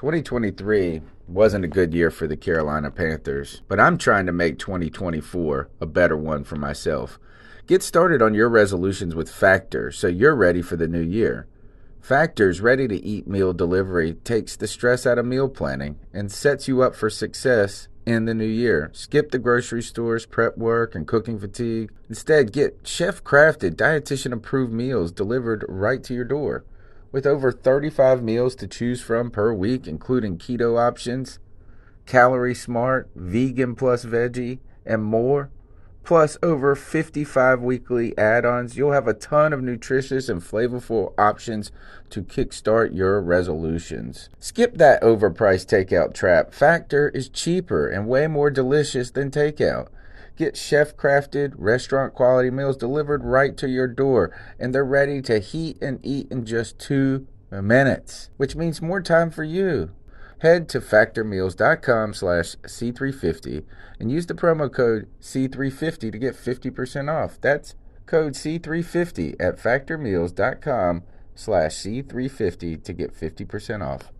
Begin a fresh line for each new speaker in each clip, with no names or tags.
2023 wasn't a good year for the Carolina Panthers, but I'm trying to make 2024 a better one for myself. Get started on your resolutions with Factor so you're ready for the new year. Factor's ready-to-eat meal delivery takes the stress out of meal planning and sets you up for success in the new year. Skip the grocery stores, prep work, and cooking fatigue. Instead, get chef-crafted, dietitian-approved meals delivered right to your door. With over 35 meals to choose from per week, including keto options, calorie smart, vegan plus veggie, and more, plus over 55 weekly add-ons, you'll have a ton of nutritious and flavorful options to kickstart your resolutions. Skip that overpriced takeout trap. Factor is cheaper and way more delicious than takeout. Get chef-crafted, restaurant-quality meals delivered right to your door, and they're ready to heat and eat in just 2 minutes, which means more time for you. Head to factormeals.com/C350 and use the promo code C350 to get 50% off. That's code C350 at factormeals.com/C350 to get 50% off.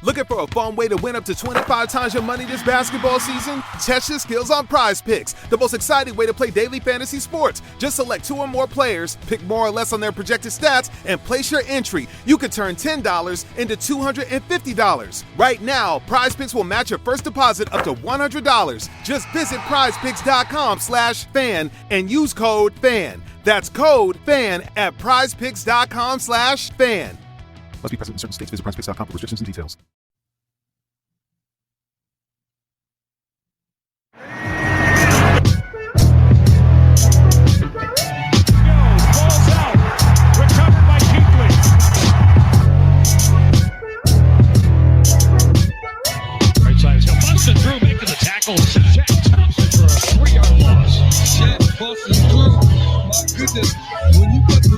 Looking for a fun way to win up to 25 times your money this basketball season? Test your skills on Prize Picks, the most exciting way to play daily fantasy sports. Just select 2 or more players, pick more or less on their projected stats, and place your entry. You could turn $10 into $250. Right now, Prize Picks will match your first deposit up to $100. Just visit prizepicks.com/fan and use code FAN. That's code FAN at prizepicks.com/fan.
Must be present in certain states. Visit prizepicks.com for restrictions and details.
Balls out. Recovered by Keithley. Right side is busting through, making the tackle. Shaq Thompson for a 3-yard loss.
Shaq busting through. My goodness. When you got the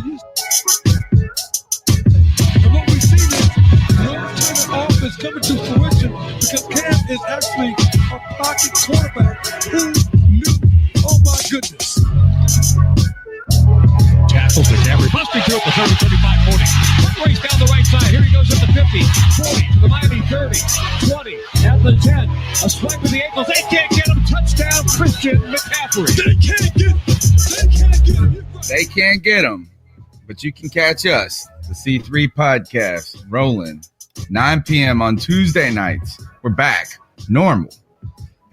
what we see now, no kind of offense coming to fruition because Cam is actually a pocket quarterback. Who knew? Oh my goodness.
Tackles the Camry, busting through at the 30, 35, 40. One race down the right side. Here he goes at the 50, 40, to the Miami 30, 20, at the 10. A swipe with the ankles. They can't get him. Touchdown, Christian McCaffrey.
They can't get him. They can't get him.
They can't get him, but you can catch us. The C3 podcast rolling 9 p.m. on Tuesday nights. We're back normal,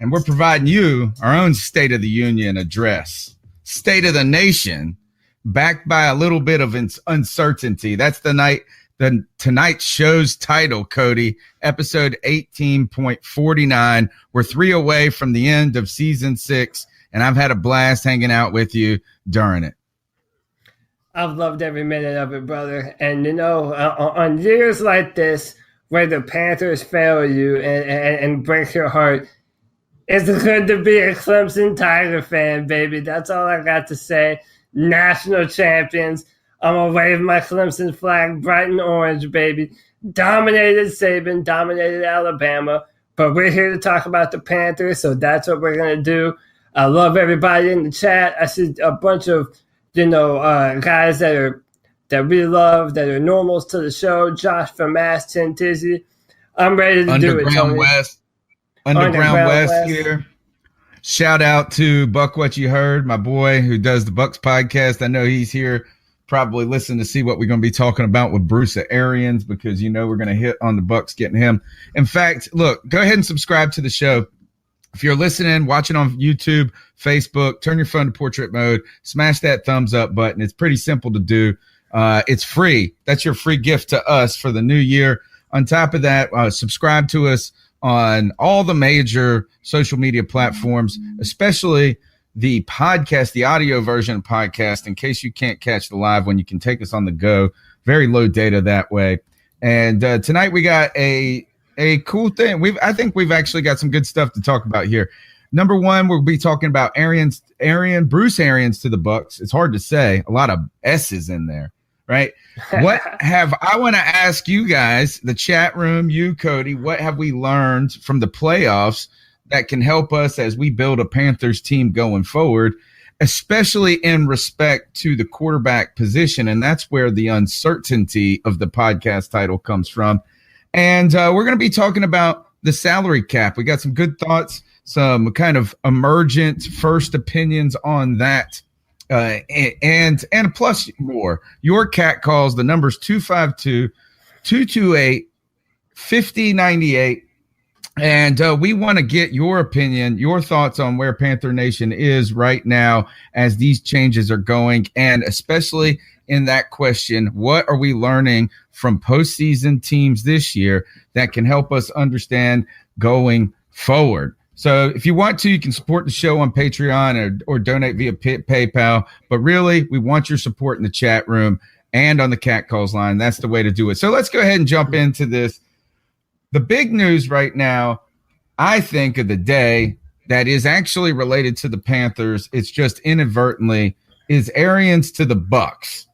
and we're providing you our own State of the Union address, State of the Nation, backed by a little bit of uncertainty. That's tonight's show's title, Cody, episode 18.49. We're 3 away from the end of season 6, and I've had a blast hanging out with you during it.
I've loved every minute of it, brother. And, on years like this, where the Panthers fail you and break your heart, it's good to be a Clemson Tiger fan, baby. That's all I got to say. National champions. I'm going to wave my Clemson flag bright and orange, baby. Dominated Saban, dominated Alabama. But we're here to talk about the Panthers, so that's what we're going to do. I love everybody in the chat. I see a bunch of guys that we love, that are normals to the show. Josh from Mass, Tin Tizzy. I'm ready to do it, Tony.
Underground West here. Shout out to Buck What You Heard, my boy who does the Bucks podcast. I know he's here probably listening to see what we're going to be talking about with Bruce Arians, because we're going to hit on the Bucks getting him. In fact, look, go ahead and subscribe to the show. If you're listening, watching on YouTube, Facebook, turn your phone to portrait mode, smash that thumbs up button. It's pretty simple to do. It's free. That's your free gift to us for the new year. On top of that, subscribe to us on all the major social media platforms, especially the podcast, the audio version of podcast, in case you can't catch the live one. You can take us on the go. Very low data that way. And tonight we got a cool thing. I think we've actually got some good stuff to talk about here. Number one, we'll be talking about Bruce Arians to the Bucks. It's hard to say. A lot of S's in there, right? I want to ask you guys, the chat room, you, Cody, what have we learned from the playoffs that can help us as we build a Panthers team going forward, especially in respect to the quarterback position? And that's where the uncertainty of the podcast title comes from. And we're going to be talking about the salary cap. We got some good thoughts, some kind of emergent first opinions on that. And plus more. Your cat calls, the number's 252-228-5098. And we want to get your opinion, your thoughts on where Panther Nation is right now as these changes are going. And especially in that question, what are we learning from postseason teams this year that can help us understand going forward? So if you want to, you can support the show on Patreon or donate via PayPal. But really, we want your support in the chat room and on the Cat Calls line. That's the way to do it. So let's go ahead and jump into this. The big news right now, I think, of the day that is actually related to the Panthers, it's just inadvertently, is Arians to the Bucks,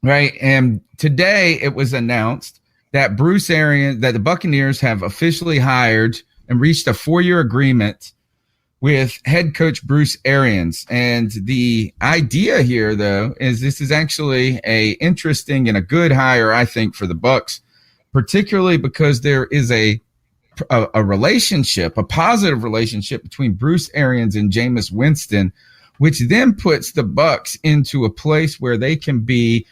right? And today it was announced that Bruce Arians, that the Buccaneers have officially hired and reached a 4-year agreement with head coach Bruce Arians. And the idea here, though, is this is actually a interesting and a good hire, I think, for the Bucks, particularly because there is a relationship, a positive relationship between Bruce Arians and Jameis Winston, which then puts the Bucks into a place where they can be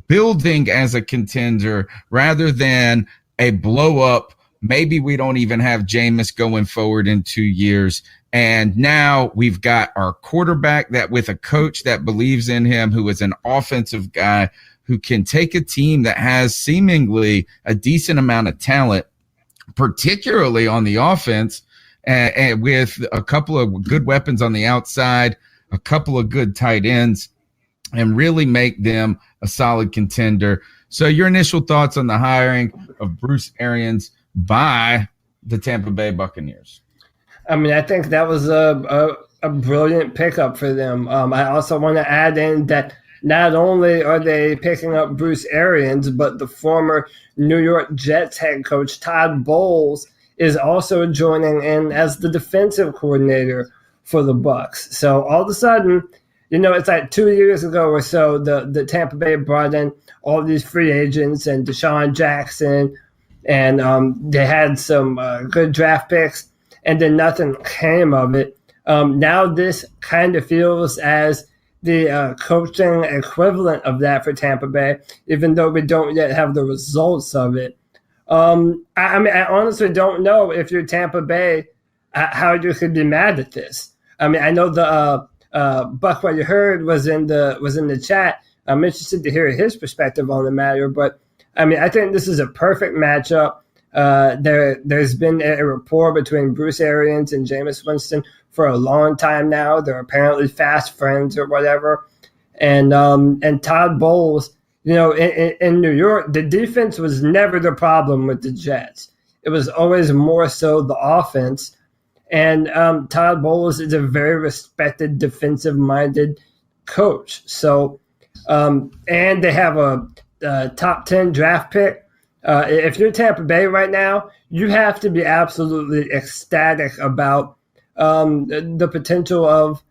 building as a contender rather than a blow up. Maybe we don't even have Jameis going forward in 2 years. And now we've got our quarterback that with a coach that believes in him, who is an offensive guy, who can take a team that has seemingly a decent amount of talent, particularly on the offense, and with a couple of good weapons on the outside, a couple of good tight ends, and really make them a solid contender. So your initial thoughts on the hiring of Bruce Arians by the Tampa Bay Buccaneers?
I mean, I think that was a brilliant pickup for them. I also want to add in that not only are they picking up Bruce Arians, but the former New York Jets head coach Todd Bowles is also joining in as the defensive coordinator for the Bucs. So all of a sudden, it's like 2 years ago or so, the Tampa Bay brought in all these free agents and Deshaun Jackson, and they had some good draft picks, and then nothing came of it. Now this kind of feels as the coaching equivalent of that for Tampa Bay, even though we don't yet have the results of it. I honestly don't know if you're Tampa Bay, how you could be mad at this. I mean, I know the Buck, what you heard was in the chat. I'm interested to hear his perspective on the matter, but I mean, I think this is a perfect matchup. There's been a rapport between Bruce Arians and Jameis Winston for a long time now. They're apparently fast friends or whatever. And Todd Bowles, in New York, the defense was never the problem with the Jets. It was always more so the offense. And Todd Bowles is a very respected defensive-minded coach. So, and they have a top 10 draft pick. If you're Tampa Bay right now, you have to be absolutely ecstatic about the potential of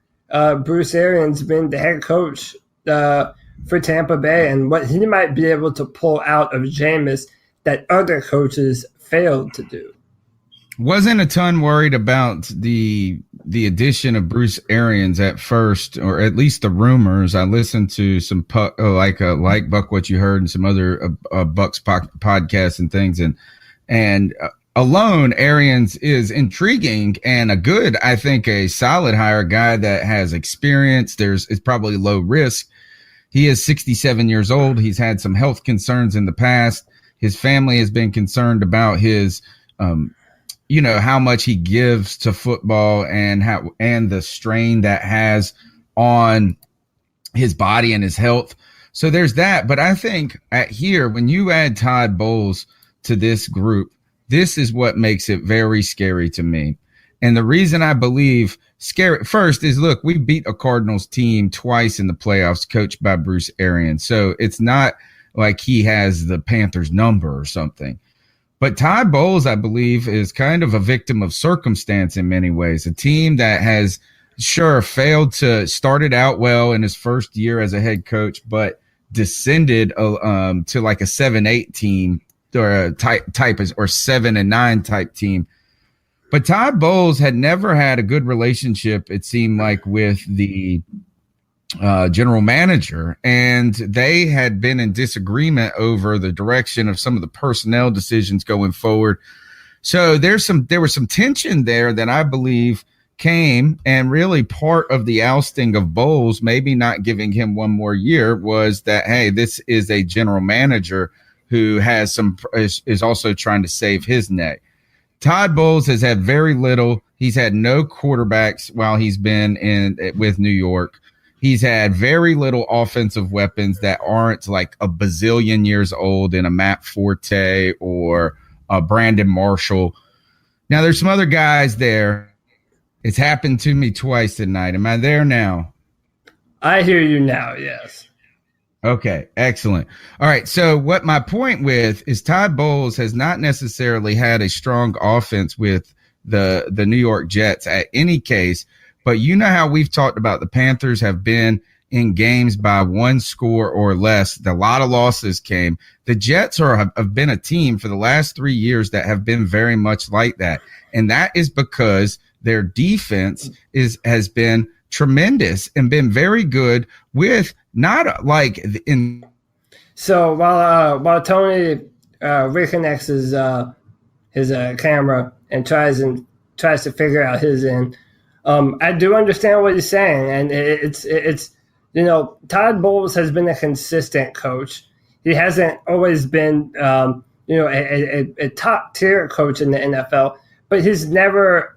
Bruce Arians being the head coach for Tampa Bay and what he might be able to pull out of Jameis that other coaches failed to do.
Wasn't a ton worried about the addition of Bruce Arians at first, or at least the rumors. I listened to some like Buck What You Heard and some other Bucks podcasts and things, and alone Arians is intriguing and a good, I think, a solid hire, guy that has experience. It's probably low risk. He is 67 years old. He's had some health concerns in the past. His family has been concerned about his how much he gives to football and the strain that has on his body and his health. So there's that. But I think when you add Todd Bowles to this group, this is what makes it very scary to me. And the reason I believe scary first is, look, we beat a Cardinals team twice in the playoffs, coached by Bruce Arians. So it's not like he has the Panthers number or something. But Todd Bowles, I believe, is kind of a victim of circumstance in many ways. A team that has started out well in his first year as a head coach, but descended to like a 7-8 team or type or 7-9 type team. But Todd Bowles had never had a good relationship, it seemed like, with the general manager, and they had been in disagreement over the direction of some of the personnel decisions going forward. So there was some tension there that I believe came, and really part of the ousting of Bowles, maybe not giving him one more year, was that, hey, this is a general manager who is also trying to save his neck. Todd Bowles has had very little. He's had no quarterbacks while he's been with New York. He's had very little offensive weapons that aren't like a bazillion years old in a Matt Forte or a Brandon Marshall. Now, there's some other guys there. It's happened to me twice tonight. Am I there now?
I hear you now, yes.
Okay, excellent. All right, so what my point with is Todd Bowles has not necessarily had a strong offense with the New York Jets at any case, but you know how we've talked about the Panthers have been in games by one score or less. A lot of losses came. The Jets have been a team for the last 3 years that have been very much like that, and that is because their defense has been tremendous and been very good with not like in.
So while Tony reconnects his camera and tries to figure out his end, I do understand what he's saying, and it's Todd Bowles has been a consistent coach. He hasn't always been a top tier coach in the NFL, but he's never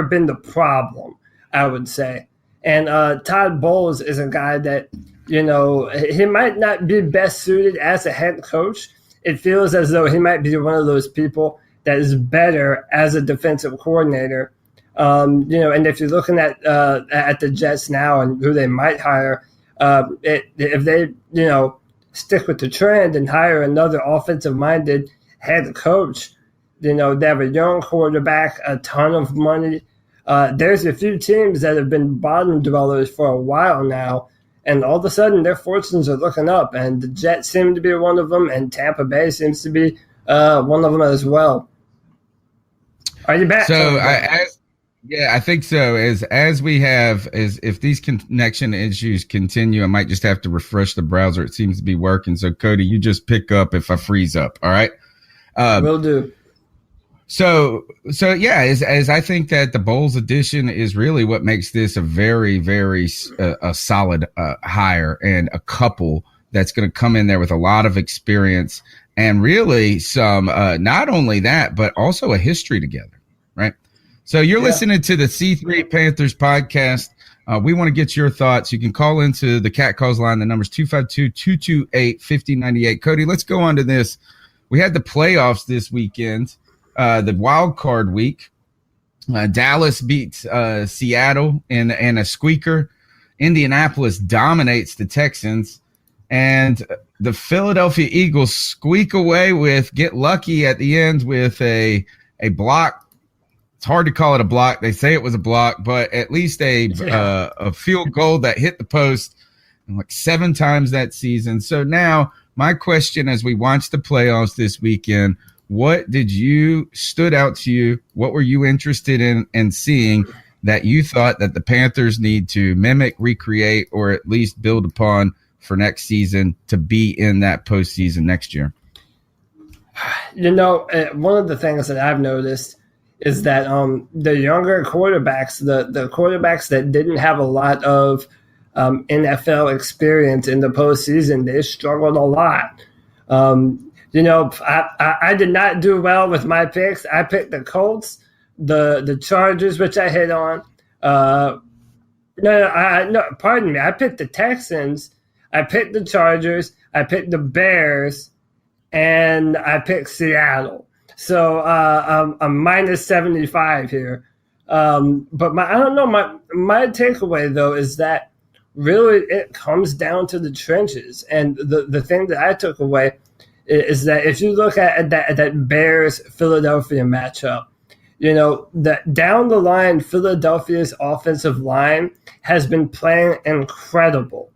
been the problem, I would say. And Todd Bowles is a guy that, he might not be best suited as a head coach. It feels as though he might be one of those people that is better as a defensive coordinator. And if you're looking at the Jets now and who they might hire, if they, stick with the trend and hire another offensive-minded head coach, they have a young quarterback, a ton of money. There's a few teams that have been bottom dwellers for a while now, and all of a sudden their fortunes are looking up, and the Jets seem to be one of them, and Tampa Bay seems to be one of them as well. Are you back?
So I think so. As if these connection issues continue, I might just have to refresh the browser. It seems to be working. So Cody, you just pick up if I freeze up. All right.
Will do.
So yeah, as I think that the Bowles addition is really what makes this a very, very a solid hire, and a couple that's going to come in there with a lot of experience and really some not only that, but also a history together, right? So you're listening to the C3 Panthers podcast. We want to get your thoughts. You can call into the Cat Calls line. The number's 252-228-5098. Cody, let's go on to this. We had the playoffs this weekend. The wild card week, Dallas beats Seattle in a squeaker. Indianapolis dominates the Texans, and the Philadelphia Eagles squeak away get lucky at the end with a block. It's hard to call it a block. They say it was a block, but at least a field goal that hit the post like 7 times that season. So now my question, as we watch the playoffs this weekend, what stood out to you? What were you interested in seeing that you thought that the Panthers need to mimic, recreate, or at least build upon for next season to be in that postseason next year?
One of the things that I've noticed is that the younger quarterbacks, the quarterbacks that didn't have a lot of NFL experience in the postseason, they struggled a lot. I did not do well with my picks. I picked the Colts, the Chargers, which I hit on. Pardon me. I picked the Texans. I picked the Chargers. I picked the Bears, and I picked Seattle. So I'm minus 75 here. But my takeaway though is that really it comes down to the trenches, and the thing that I took away is that if you look at that Bears-Philadelphia matchup, that down the line, Philadelphia's offensive line has been playing incredible.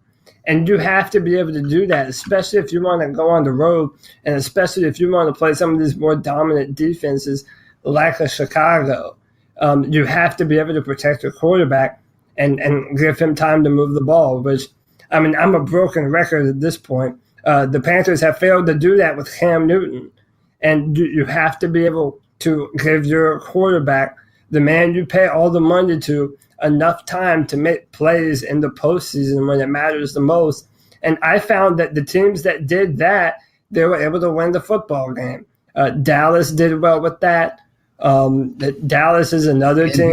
And you have to be able to do that, especially if you want to go on the road, and especially if you want to play some of these more dominant defenses like a Chicago. You have to be able to protect your quarterback and give him time to move the ball, which, I mean, I'm a broken record at this point. The Panthers have failed to do that with Cam Newton. And you have to be able to give your quarterback, the man you pay all the money to, enough time to make plays in the postseason when it matters the most. And I found that the teams that did that, they were able to win the football game. Dallas did well with that. Dallas is another team.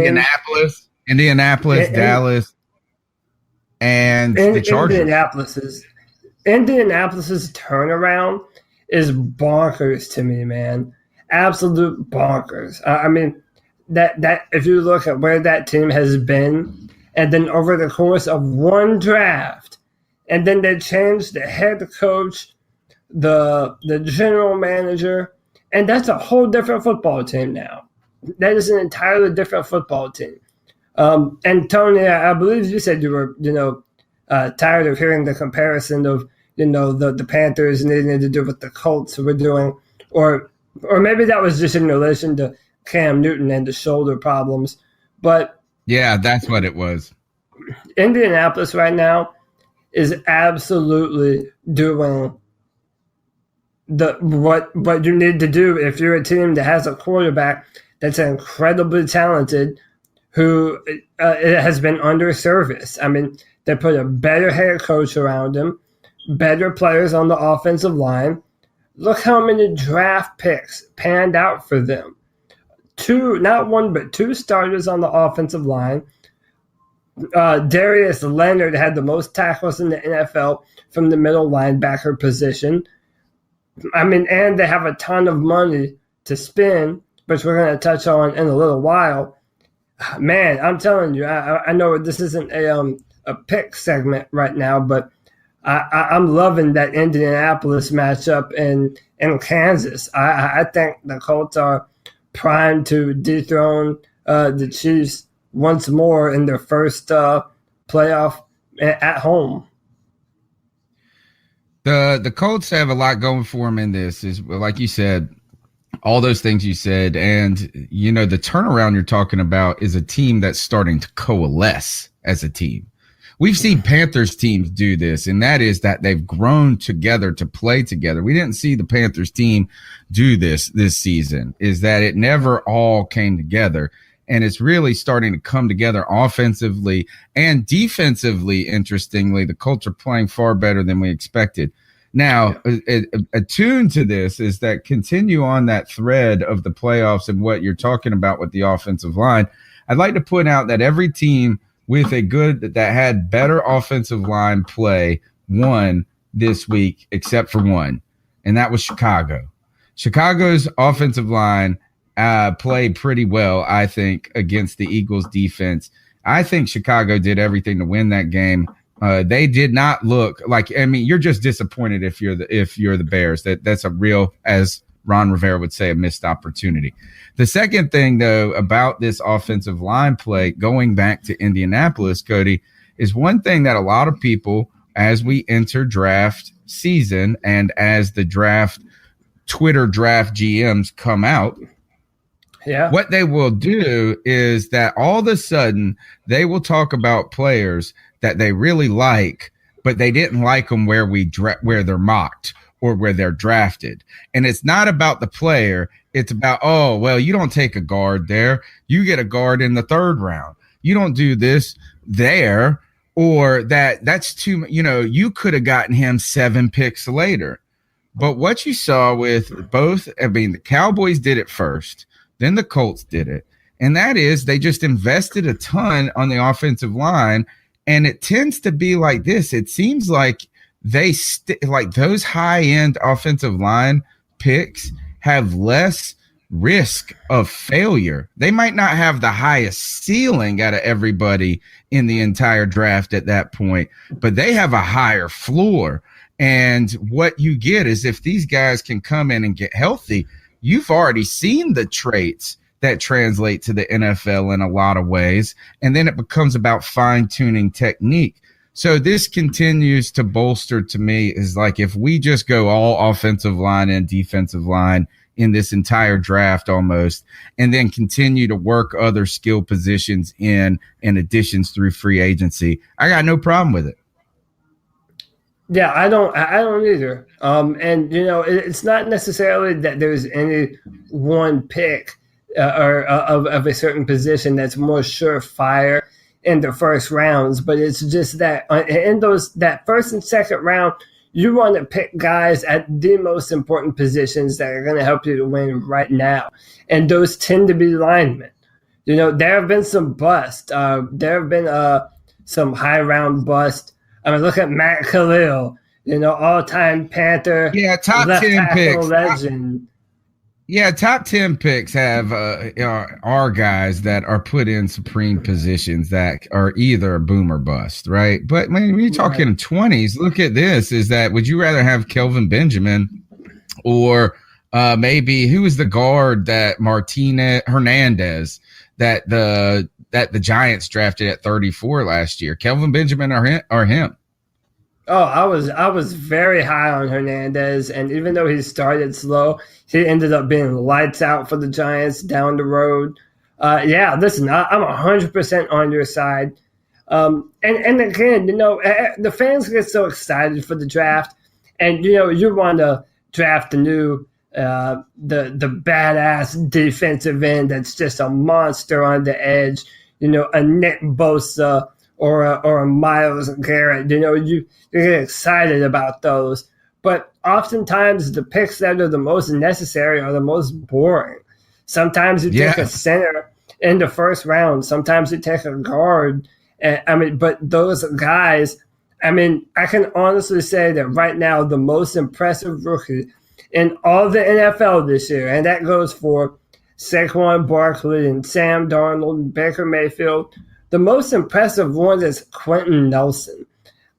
Indianapolis, Dallas, and the Chargers.
Indianapolis's turnaround is bonkers to me, man. Absolute bonkers. I mean, that if you look at where that team has been, and then over the course of one draft, and then they changed the head coach, the general manager, and that's a whole different football team now. That is an entirely different football team. And Tony, I believe you said you were, tired of hearing the comparison of, the Panthers needing to do what the Colts were doing, or maybe that was just in relation to Cam Newton and the shoulder problems. But
yeah, that's what it was.
Indianapolis right now is absolutely doing what you need to do if you're a team that has a quarterback that's incredibly talented who has been under service. I mean, they put a better head coach around him, better players on the offensive line. Look how many draft picks panned out for them. Not one, but two starters on the offensive line. Darius Leonard had the most tackles in the NFL from the middle linebacker position. I mean, and they have a ton of money to spend, which we're going to touch on in a little while. Man, I'm telling you, I know this isn't a pick segment right now, but I'm loving that Indianapolis matchup in Kansas. I think the Colts are primed to dethrone the Chiefs once more in their first playoff at home.
The Colts have a lot going for them in this, is like you said, all those things you said. And, the turnaround you're talking about is a team that's starting to coalesce as a team. We've seen Panthers teams do this, and that is that they've grown together to play together. We didn't see the Panthers team do this season, is that it never all came together. And it's really starting to come together offensively and defensively. Interestingly, the Colts are playing far better than we expected. Now, attuned to this is that continue on that thread of the playoffs and what you're talking about with the offensive line. I'd like to point out that every team with that had better offensive line play won this week, except for one, and that was Chicago. Chicago's offensive line played pretty well, I think, against the Eagles defense. I think Chicago did everything to win that game. They did not look like, you're just disappointed if you're the Bears. That's a real, as Ron Rivera would say, a missed opportunity. The second thing, though, about this offensive line play, going back to Indianapolis, Cody, is one thing that a lot of people, as we enter draft season and as the Twitter draft GMs come out, what they will do is that all of a sudden they will talk about players that they really like, but they didn't like them where they're mocked or where they're drafted. And it's not about the player. It's about, you don't take a guard there. You get a guard in the third round. You don't do this there, or that's too, you could have gotten him 7 picks later. But what you saw with the Cowboys did it first, then the Colts did it. And that is they just invested a ton on the offensive line. And it tends to be like this. It seems like like those high-end offensive line picks have less risk of failure. They might not have the highest ceiling out of everybody in the entire draft at that point, but they have a higher floor. And what you get is if these guys can come in and get healthy, you've already seen the traits that translate to the NFL in a lot of ways. And then it becomes about fine-tuning technique. So this continues to bolster to me is like if we just go all offensive line and defensive line in this entire draft almost, and then continue to work other skill positions in additions through free agency, I got no problem with it.
Yeah, I don't either. And it's not necessarily that there's any one pick or of a certain position that's more surefire in the first rounds, but it's just that in that first and second round, you want to pick guys at the most important positions that are going to help you to win right now, and those tend to be linemen. There have been some busts. There have been some high round busts. I mean, look at Matt Khalil, all-time Panther,
top 10 picks,
legend.
Top 10 picks have are guys that are put in supreme positions that are either boom or bust, right? But when you're talking 20s, look at this: is that would you rather have Kelvin Benjamin or maybe who is the guard that Hernandez that the Giants drafted at 34 last year? Kelvin Benjamin or him?
Oh, I was very high on Hernandez, and even though he started slow, he ended up being lights out for the Giants down the road. Listen, I'm 100% on your side. And again, the fans get so excited for the draft, and you want to draft the new the badass defensive end that's just a monster on the edge, a Nick Bosa or a Myles Garrett. You get excited about those. But oftentimes the picks that are the most necessary are the most boring. Sometimes you take a center in the first round. Sometimes you take a guard. But those guys, I can honestly say that right now the most impressive rookie in all the NFL this year, and that goes for Saquon Barkley and Sam Darnold and Baker Mayfield, the most impressive one is Quentin Nelson.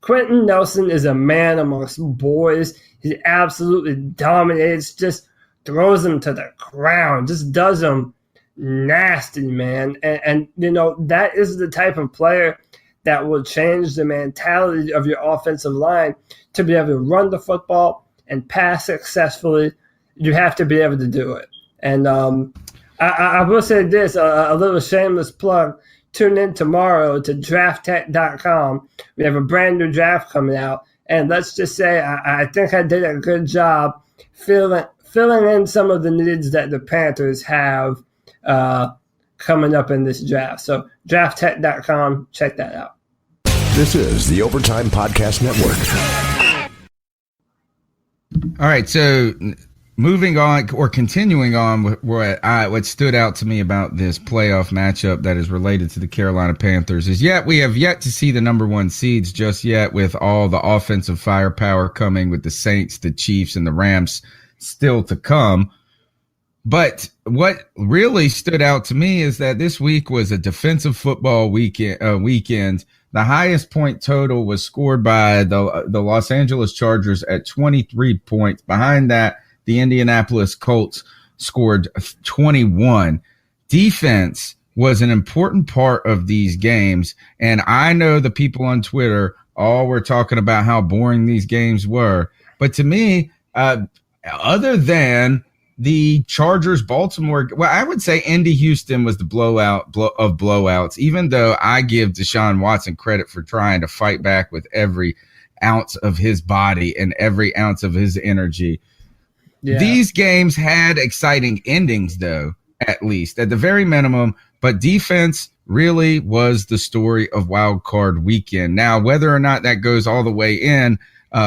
Quentin Nelson is a man amongst boys. He absolutely dominates, just throws them to the ground, just does them nasty, man. And that is the type of player that will change the mentality of your offensive line to be able to run the football and pass successfully. You have to be able to do it. And I will say this, a little shameless plug. Tune in tomorrow to drafttech.com. We have a brand new draft coming out. And let's just say I think I did a good job filling in some of the needs that the Panthers have coming up in this draft. So drafttech.com, check that out.
This is the Overtime Podcast Network.
All right, so moving on or continuing on with what stood out to me about this playoff matchup that is related to the Carolina Panthers is we have yet to see the number one seeds just yet, with all the offensive firepower coming with the Saints, the Chiefs, and the Rams still to come. But what really stood out to me is that this week was a defensive football weekend. The highest point total was scored by the Los Angeles Chargers at 23 points. Behind that, the Indianapolis Colts scored 21. Defense was an important part of these games. And I know the people on Twitter all were talking about how boring these games were. But to me, other than the Chargers, Baltimore, I would say Indy Houston was the blowout of blowouts, even though I give Deshaun Watson credit for trying to fight back with every ounce of his body and every ounce of his energy. Yeah. These games had exciting endings, though, at least, at the very minimum. But defense really was the story of Wild Card Weekend. Now, whether or not that goes all the way in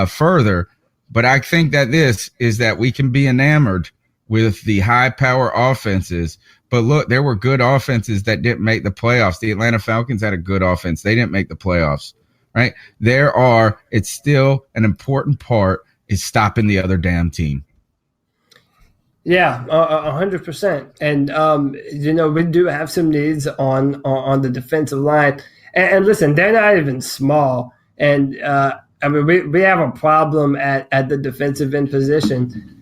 further, but I think that this is that we can be enamored with the high-power offenses. But look, there were good offenses that didn't make the playoffs. The Atlanta Falcons had a good offense. They didn't make the playoffs, right? It's still an important part is stopping the other damn team.
Yeah, 100%. And, we do have some needs on the defensive line. And listen, they're not even small. And, we have a problem at the defensive end position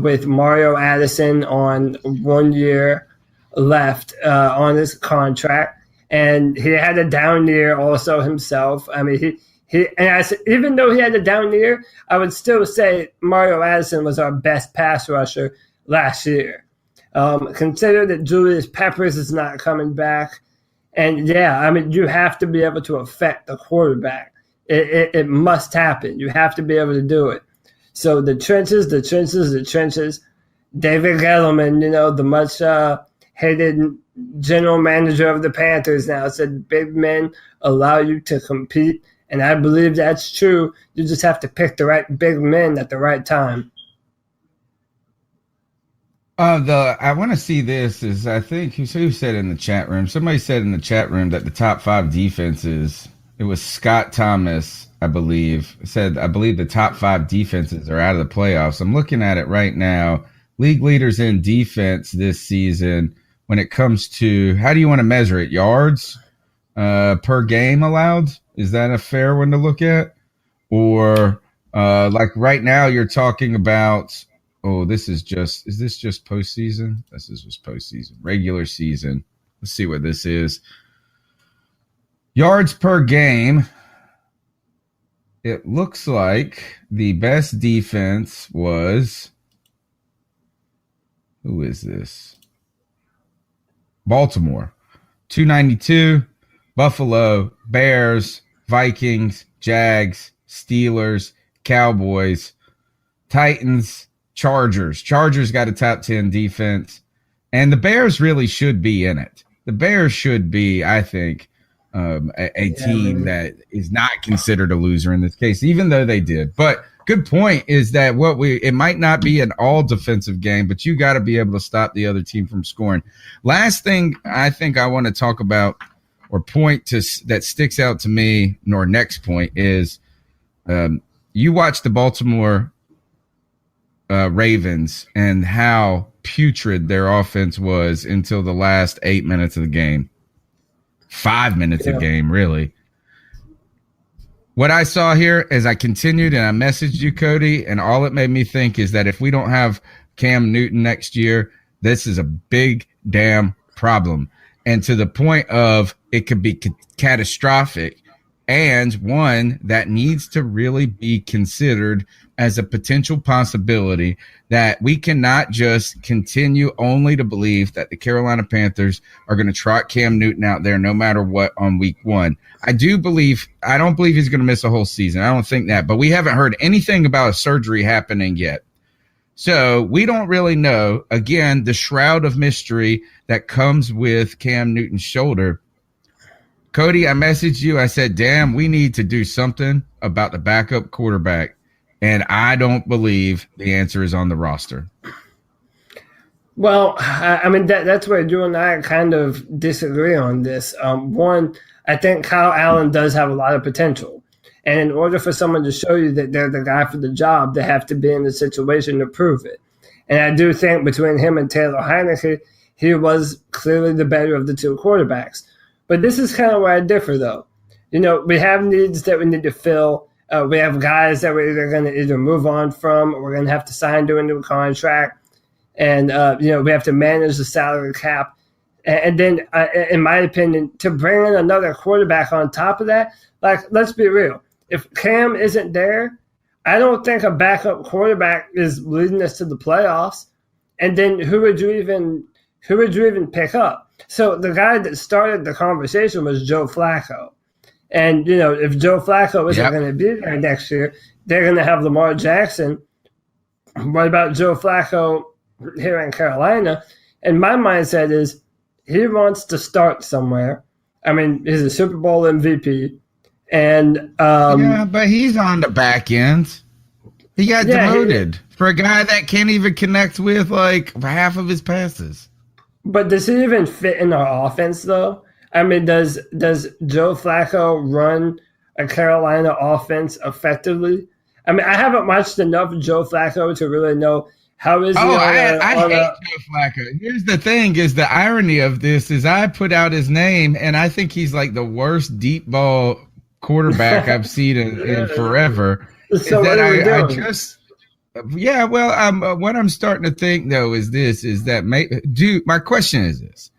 with Mario Addison on 1 year left on his contract. And he had a down year also himself. I mean, even though he had a down year, I would still say Mario Addison was our best pass rusher last year. Consider that Julius Peppers is not coming back. And, you have to be able to affect the quarterback. It must happen. You have to be able to do it. So the trenches. David Gettleman, the much hated general manager of the Panthers now said big men allow you to compete. And I believe that's true. You just have to pick the right big men at the right time.
I want to see this is, I think, who said in the chat room? Somebody said in the chat room that the top 5 defenses, it was Scott Thomas, I believe, said, I believe the top 5 defenses are out of the playoffs. I'm looking at it right now. League leaders in defense this season when it comes to, how do you want to measure it? Yards per game allowed? Is that a fair one to look at? Or like right now you're talking about, is this just postseason? This is just postseason. Regular season. Let's see what this is. Yards per game. It looks like the best defense was, who is this? Baltimore. 292. Buffalo, Bears, Vikings, Jags, Steelers, Cowboys, Titans, Chargers. Chargers got a top 10 defense. And the Bears really should be in it. The Bears should be, I think, a team that is not considered a loser in this case, even though they did. But good point is that it might not be an all defensive game, but you got to be able to stop the other team from scoring. Last thing I think I want to talk about or point to that sticks out to me, nor next point is you watch the Baltimore Ravens and how putrid their offense was until the last 8 minutes of the game. 5 minutes of game, really. What I saw here as I continued and I messaged you, Cody, and all it made me think is that if we don't have Cam Newton next year, this is a big damn problem. And to the point of it could be catastrophic, and one that needs to really be considered as a potential possibility, that we cannot just continue only to believe that the Carolina Panthers are going to trot Cam Newton out there no matter what on week 1. I don't believe he's going to miss a whole season. I don't think that, but we haven't heard anything about a surgery happening yet. So we don't really know, again, the shroud of mystery that comes with Cam Newton's shoulder. Cody, I messaged you. I said, damn, we need to do something about the backup quarterback. And I don't believe the answer is on the roster.
Well, I mean, that's where you and I kind of disagree on this. One, I think Kyle Allen does have a lot of potential. And in order for someone to show you that they're the guy for the job, they have to be in the situation to prove it. And I do think between him and Taylor Heineke, he was clearly the better of the two quarterbacks. But this is kind of where I differ, though. We have needs that we need to fill. We have guys that we're either going to either move on from or we're going to have to sign to a new contract. And, we have to manage the salary cap. And then, in my opinion, to bring in another quarterback on top of that, like, let's be real. If Cam isn't there, I don't think a backup quarterback is leading us to the playoffs. And then who would you even pick up? So the guy that started the conversation was Joe Flacco. And, if Joe Flacco isn't going to be there next year, they're going to have Lamar Jackson. What about Joe Flacco here in Carolina? And my mindset is he wants to start somewhere. I mean, he's a Super Bowl MVP. And
but he's on the back end. He got demoted for a guy that can't even connect with like half of his passes.
But does he even fit in our offense, though? I mean, does Joe Flacco run a Carolina offense effectively? I mean, I haven't watched enough Joe Flacco to really know how is he.
I hate Joe Flacco. Here's the thing: is the irony of this is I put out his name, and I think he's like the worst deep ball quarterback I've seen in forever.
So what are we doing?
What I'm starting to think though is that my question is this: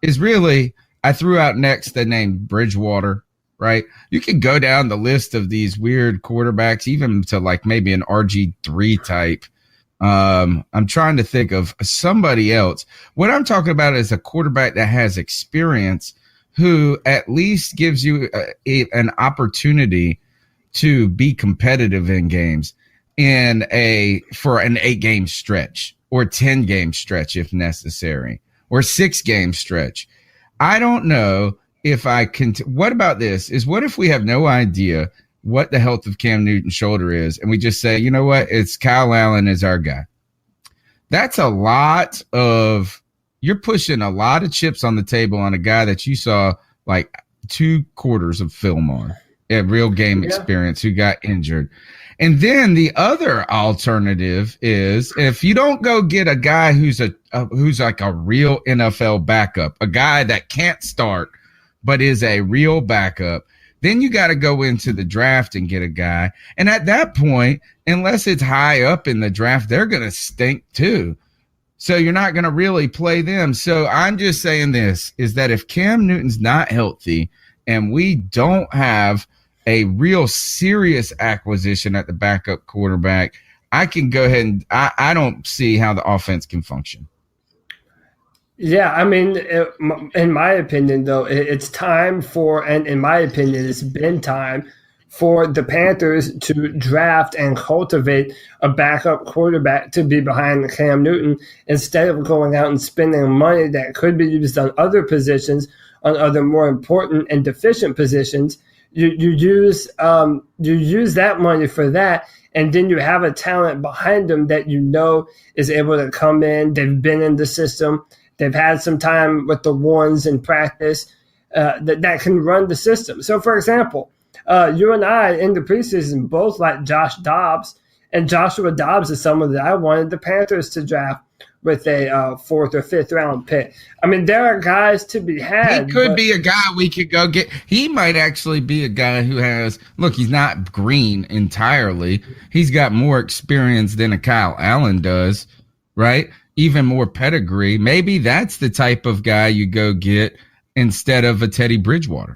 is really I threw out next the name Bridgewater, right? You can go down the list of these weird quarterbacks, even to like maybe an RG3 type. I'm trying to think of somebody else. What I'm talking about is a quarterback that has experience who at least gives you an opportunity to be competitive in games for an 8-game stretch or 10-game stretch if necessary, or 6-game stretch. I don't know if I can. What about this? What if we have no idea what the health of Cam Newton's shoulder is, and we just say, you know what, it's Kyle Allen is our guy? That's a lot of. You're pushing a lot of chips on the table on a guy that you saw like 2 quarters of film on, a real game experience, who got injured. And then the other alternative is if you don't go get a guy who's like a real NFL backup, a guy that can't start but is a real backup, then you got to go into the draft and get a guy. And at that point, unless it's high up in the draft, they're going to stink too. So you're not going to really play them. So I'm just saying this, is that if Cam Newton's not healthy and we don't have a real serious acquisition at the backup quarterback, I can go ahead and I don't see how the offense can function.
Yeah, I mean, in my opinion, though, it's time for, and in my opinion, it's been time for the Panthers to draft and cultivate a backup quarterback to be behind Cam Newton instead of going out and spending money that could be used on other positions, on other more important and deficient positions. You use that money for that, and then you have a talent behind them that you know is able to come in. They've been in the system. They've had some time with the ones in practice that can run the system. So, for example, you and I in the preseason both like Josh Dobbs, and Joshua Dobbs is someone that I wanted the Panthers to draft with a 4th or 5th round pick. I mean, there are guys to be had.
He could be a guy we could go get. He might actually be a guy who has, look, he's not green entirely. He's got more experience than a Kyle Allen does, right? Even more pedigree. Maybe that's the type of guy you go get instead of a Teddy Bridgewater.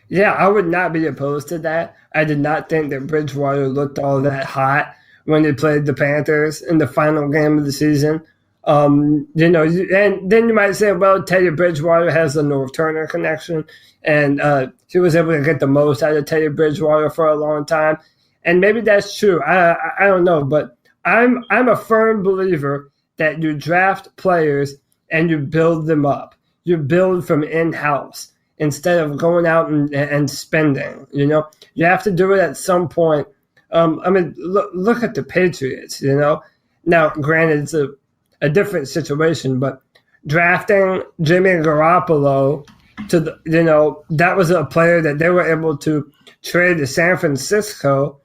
Yeah, I would not be opposed to that. I did not think that Bridgewater looked all that hot when he played the Panthers in the final game of the season. And then you might say, well, Teddy Bridgewater has the North Turner connection, and he was able to get the most out of Teddy Bridgewater for a long time. And maybe that's true. I don't know, but I'm a firm believer that you draft players and you build them up. You build from in-house instead of going out and spending. You know, you have to do it at some point. Look at the Patriots. You know, now granted it's a different situation, but drafting Jimmy Garoppolo that was a player that they were able to trade to San Francisco.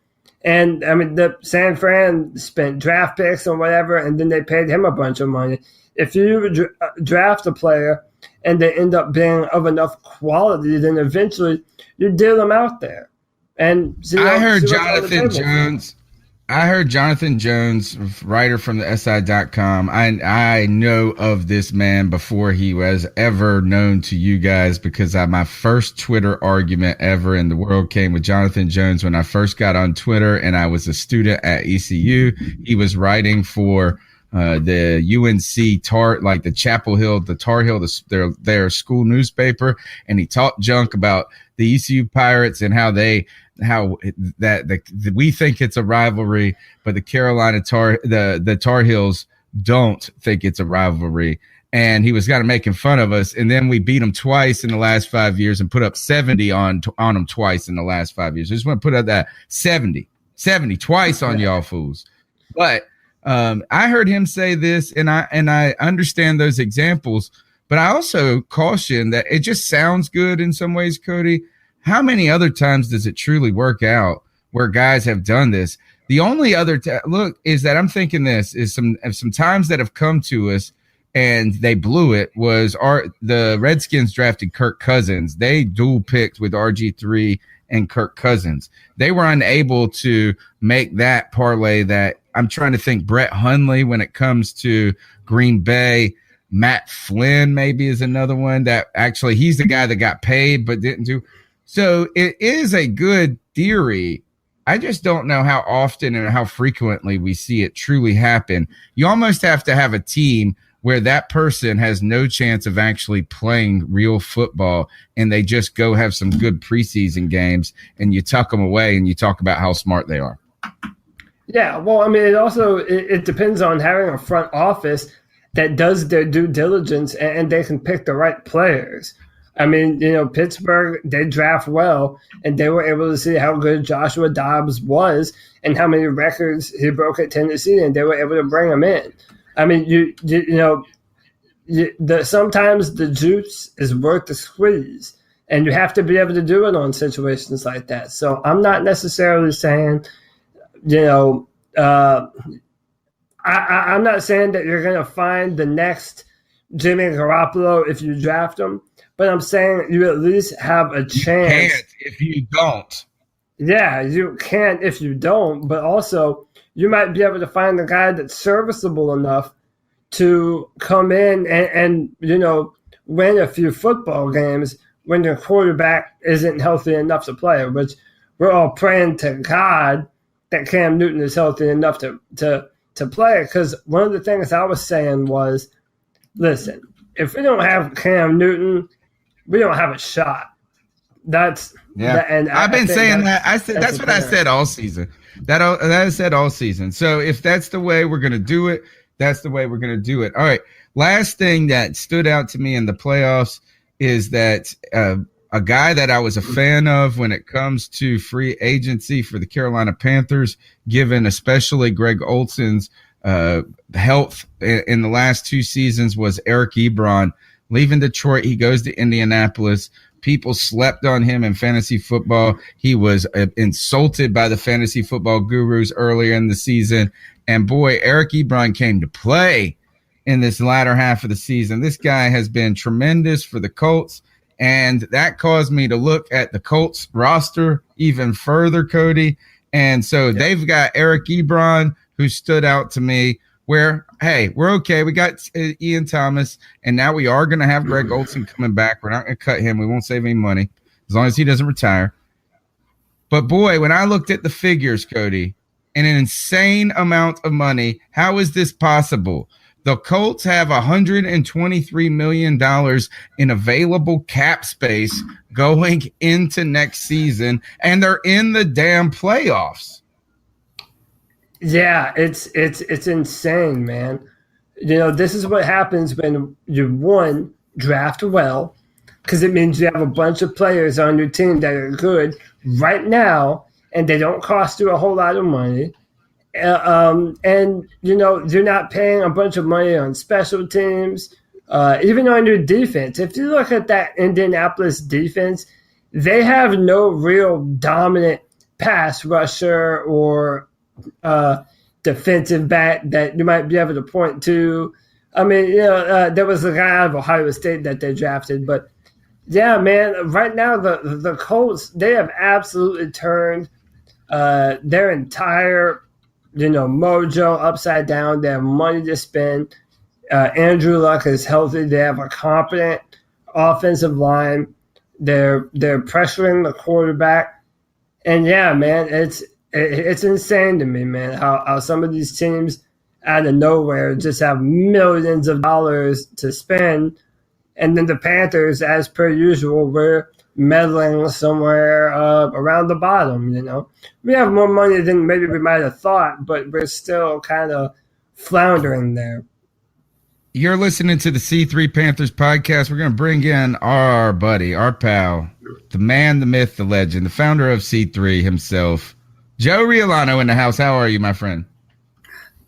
And, I mean, the San Fran spent draft picks or whatever, and then they paid him a bunch of money. If you draft a player and they end up being of enough quality, then eventually you deal them out there. And
I heard Jonathan Jones, writer from the SI.com. I know of this man before he was ever known to you guys, because my first Twitter argument ever in the world came with Jonathan Jones when I first got on Twitter and I was a student at ECU. He was writing for the UNC the Chapel Hill, the Tar Heel, their school newspaper, and he talked junk about the ECU Pirates and how we think it's a rivalry, but the Carolina the Tar Heels don't think it's a rivalry. And he was kind of making fun of us. And then we beat them twice in the last 5 years and put up 70 on them twice in the last 5 years. I just want to put up that 70 twice on y'all fools. But I heard him say this, and I understand those examples, but I also caution that it just sounds good in some ways, Cody. How many other times does it truly work out where guys have done this? The only other look is that I'm thinking this is some times that have come to us and they blew it was the Redskins drafted Kirk Cousins. They dual picked with RG3 and Kirk Cousins. They were unable to make that parlay. That I'm trying to think Brett Hundley when it comes to Green Bay. Matt Flynn maybe is another one that actually he's the guy that got paid but didn't do. So it is a good theory. I just don't know how often and how frequently we see it truly happen. You almost have to have a team where that person has no chance of actually playing real football and they just go have some good preseason games and you tuck them away and you talk about how smart they are.
Yeah, well, I mean, it depends on having a front office that does their due diligence and they can pick the right players. I mean, Pittsburgh, they draft well, and they were able to see how good Joshua Dobbs was and how many records he broke at Tennessee, and they were able to bring him in. I mean, sometimes the juice is worth the squeeze, and you have to be able to do it on situations like that. So I'm not necessarily saying, I'm not saying that you're going to find the next Jimmy Garoppolo if you draft him, but I'm saying you at least have a chance.
You can't if you don't.
Yeah, you can if you don't, but also you might be able to find a guy that's serviceable enough to come in and win a few football games when your quarterback isn't healthy enough to play, which we're all praying to God that Cam Newton is healthy enough to play. Because one of the things I was saying was, listen, if we don't have Cam Newton, we don't have a shot. And
I've been saying that. I said that's what I said all season. That I said all season. So if that's the way we're going to do it, that's the way we're going to do it. All right. Last thing that stood out to me in the playoffs is that a guy that I was a fan of when it comes to free agency for the Carolina Panthers, given especially Greg Olson's health in the last 2 seasons, was Eric Ebron. Leaving Detroit, he goes to Indianapolis. People slept on him in fantasy football. He was insulted by the fantasy football gurus earlier in the season. And boy, Eric Ebron came to play in this latter half of the season. This guy has been tremendous for the Colts. And that caused me to look at the Colts roster even further, Cody. And so they've got Eric Ebron, who stood out to me, where, hey, we're okay. We got Ian Thomas, and now we are going to have Greg Olson coming back. We're not going to cut him. We won't save any money as long as he doesn't retire. But, boy, when I looked at the figures, Cody, an insane amount of money, how is this possible? The Colts have $123 million in available cap space going into next season, and they're in the damn playoffs.
Yeah, it's insane, man. This is what happens when you draft well, because it means you have a bunch of players on your team that are good right now, and they don't cost you a whole lot of money. And you're not paying a bunch of money on special teams, even on your defense. If you look at that Indianapolis defense, they have no real dominant pass rusher or defensive back that you might be able to point to. I mean, there was a guy out of Ohio State that they drafted, but yeah, man, right now the Colts, they have absolutely turned their entire mojo upside down. They have money to spend. Andrew Luck is healthy. They have a competent offensive line. They're pressuring the quarterback, and yeah, man, it's insane to me, man, how some of these teams out of nowhere just have millions of dollars to spend, and then the Panthers, as per usual, we're meddling somewhere around the bottom. We have more money than maybe we might have thought, but we're still kind of floundering there.
You're listening to the C3 Panthers podcast. We're going to bring in our buddy, our pal, the man, the myth, the legend, the founder of C3 himself, Joe Riolano in the house. How are you, my friend?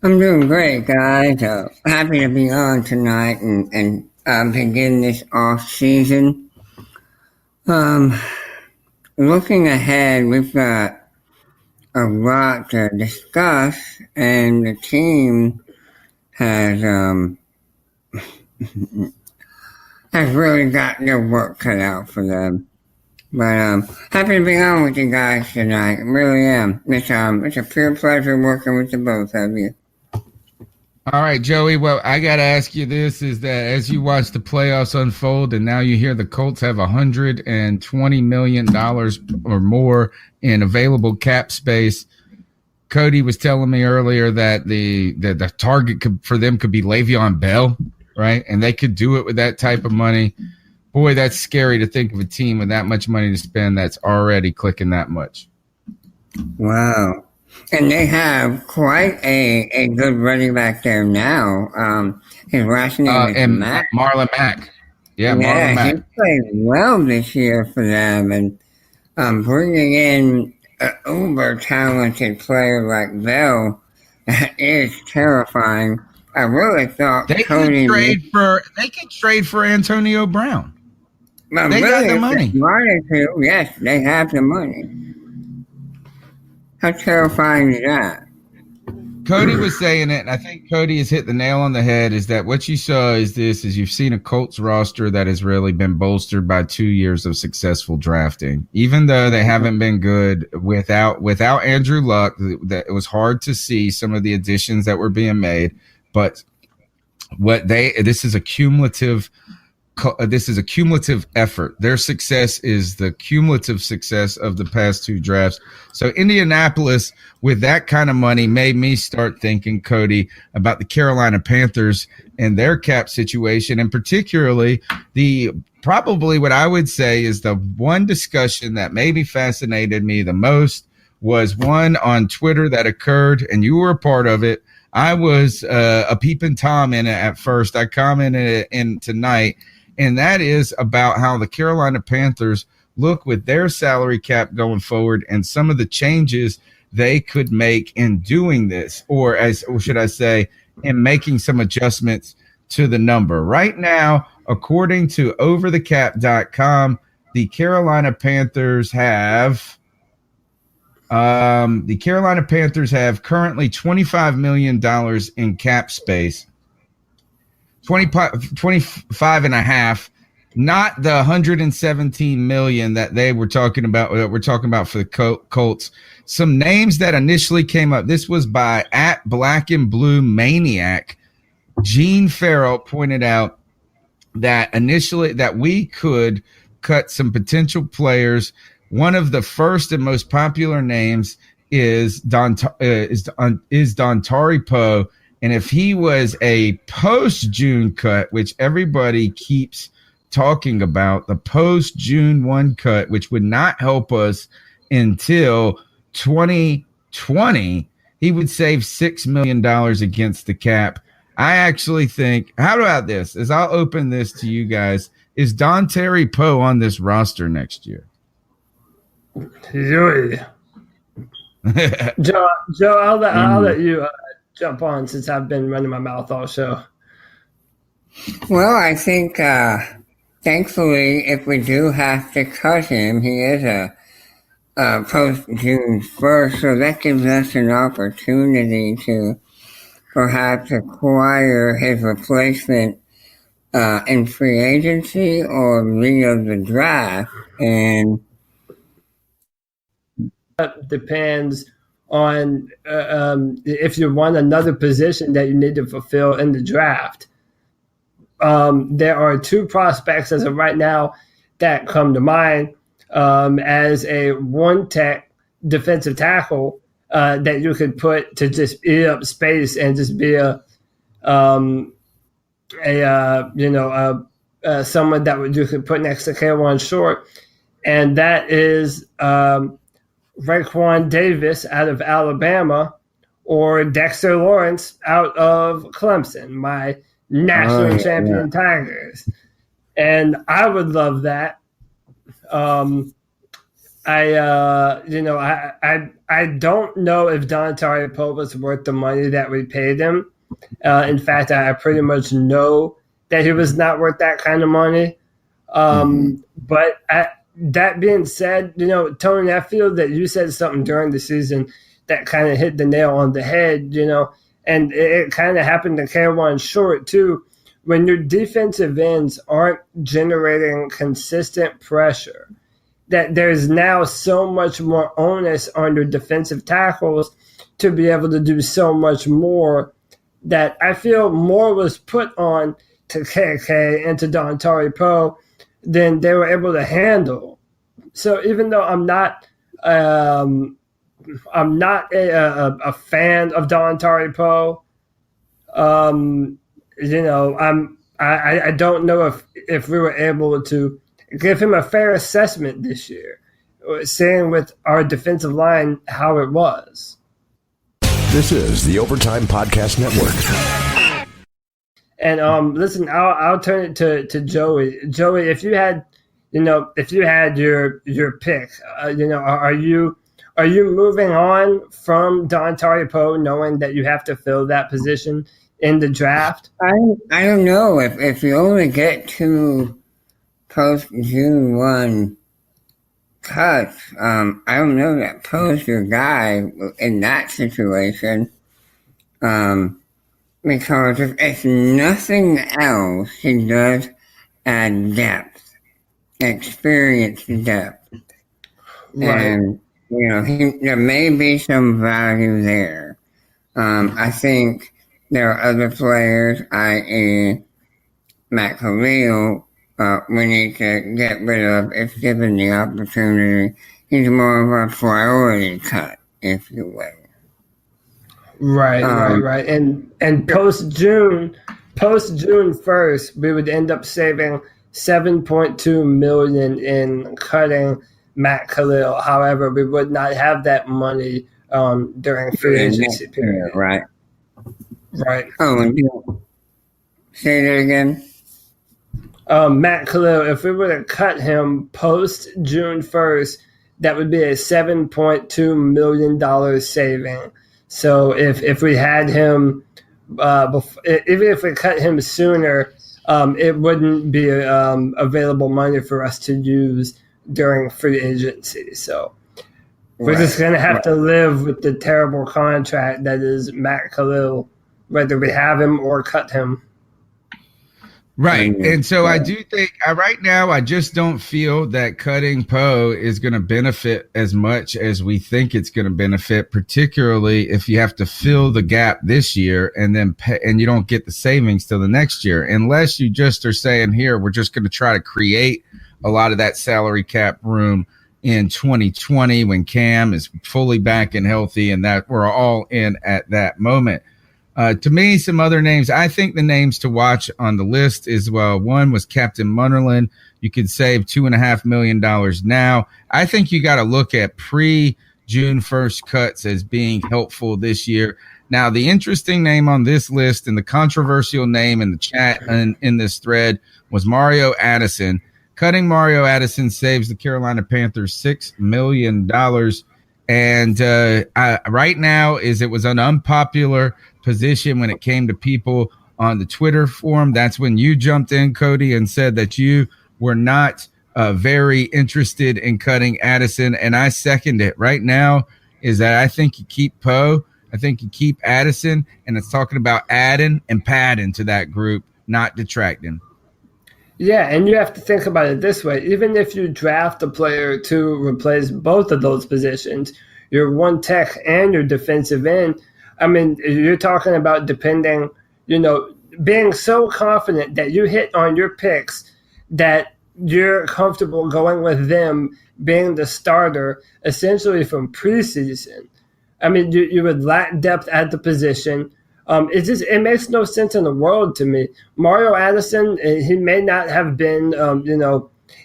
I'm doing great, guys. Happy to be on tonight and begin this off season. Looking ahead, we've got a lot to discuss, and the team has really got their work cut out for them. But happy to be on with you guys tonight. I really am. It's a pure pleasure working with the both of you.
All right, Joey. Well, I got to ask you this, is that as you watch the playoffs unfold and now you hear the Colts have $120 million or more in available cap space, Cody was telling me earlier that the target for them could be Le'Veon Bell, right? And they could do it with that type of money. Boy, that's scary to think of a team with that much money to spend that's already clicking that much.
Wow. And they have quite a good running back there now. His last name is Mack.
Marlon Mack. Yeah, Marlon Mack.
He played well this year for them. And bringing in an uber-talented player like Bell is terrifying. I really thought
they could trade for Antonio Brown.
But
they
really,
got the money.
If they wanted to, yes, they have the money. How terrifying is that?
Cody was saying it, and I think Cody has hit the nail on the head, is that what you saw is you've seen a Colts roster that has really been bolstered by 2 years of successful drafting. Even though they haven't been good without Andrew Luck, that it was hard to see some of the additions that were being made. But this is a cumulative effort. Their success is the cumulative success of the past 2 drafts. So Indianapolis, with that kind of money, made me start thinking, Cody, about the Carolina Panthers and their cap situation, and particularly probably what I would say is the one discussion that maybe fascinated me the most was one on Twitter that occurred, and you were a part of it. I was a peeping Tom in it at first. I commented in tonight, and that is about how the Carolina Panthers look with their salary cap going forward and some of the changes they could make in doing this, or should I say, in making some adjustments to the number. Right now, according to overthecap.com, the Carolina Panthers have currently $25 million in cap space. 25 and a half, not the 117 million that they were talking about, that we're talking about for the Colts. Some names that initially came up. This was by @BlackandBlueManiac. Gene Farrell pointed out that initially that we could cut some potential players. One of the first and most popular names is Dontari Poe. And if he was a post-June cut, which everybody keeps talking about, the post-June 1 cut, which would not help us until 2020, he would save $6 million against the cap. I actually think, how about this? As I'll open this to you guys, is Dontari Poe on this roster next year?
Joey. Joe, I'll let you jump on since I've been running my mouth all show.
Well, I think, thankfully, if we do have to cut him, he is a post-June 1st, so that gives us an opportunity to perhaps acquire his replacement in free agency or via the draft. And
depends on if you want another position that you need to fulfill in the draft. There are 2 prospects as of right now that come to mind as a one-tech defensive tackle that you could put to just eat up space and just be someone that you could put next to K1 Short, and that is Raekwon Davis out of Alabama or Dexter Lawrence out of Clemson, my national champion Tigers. And I would love that. I don't know if Dontari Poe was worth the money that we paid him. In fact, I pretty much know that he was not worth that kind of money. But that being said, Tony, I feel that you said something during the season that kind of hit the nail on the head, and it kind of happened to K1 Short too. When your defensive ends aren't generating consistent pressure, that there's now so much more onus on your defensive tackles to be able to do so much more that I feel more was put on to KK and to Dontari Poe than they were able to handle. So even though I'm not a fan of Dontari Poe, I don't know if we were able to give him a fair assessment this year, seeing with our defensive line how it was.
This is the Overtime Podcast Network.
And listen, I'll turn it to Joey. Joey, if you had your pick, are you moving on from Dontari Poe, knowing that you have to fill that position in the draft?
I don't know if you only get 2 post June 1 cuts. I don't know that Poe's your guy in that situation. Because if nothing else, he does add depth, experience depth.
Right.
And, there may be some value there. I think there are other players, i.e. Matt Khalil, we need to get rid of if given the opportunity. He's more of a priority cut, if you will.
Right. And post June 1st, we would end up saving $7.2 million in cutting Matt Khalil. However, we would not have that money during free agency period.
Right.
Oh,
and say that again.
Matt Khalil, if we were to cut him post June 1st, that would be a $7.2 million saving. So if we had him, even if we cut him sooner, it wouldn't be available money for us to use during free agency. So we're just going to have to live with the terrible contract that is Matt Khalil, whether we have him or cut him.
Right. And so I do think right now, I just don't feel that cutting Poe is going to benefit as much as we think it's going to benefit, particularly if you have to fill the gap this year and then and you don't get the savings till the next year, unless you just are saying, here, we're just going to try to create a lot of that salary cap room in 2020 when Cam is fully back and healthy and that we're all in at that moment. To me, some other names, I think the names to watch on the list is, one was Captain Munnerlyn. You could save $2.5 million now. I think you got to look at pre-June 1st cuts as being helpful this year. Now, the interesting name on this list and the controversial name in the chat and in this thread was Mario Addison. Cutting Mario Addison saves the Carolina Panthers $6 million. And right now it was an unpopular position when it came to people on the Twitter forum. That's when you jumped in, Cody, and said that you were not very interested in cutting Addison. And I second it. Right now is that I think you keep Poe. I think you keep Addison. And it's talking about adding and padding to that group, not detracting.
Yeah, and you have to think about it this way. Even if you draft a player to replace both of those positions, your one tech and your defensive end, I mean, you're talking about depending, being so confident that you hit on your picks that you're comfortable going with them being the starter essentially from preseason. I mean, you would lack depth at the position. It makes no sense in the world to me. Mario Addison, he may not have been,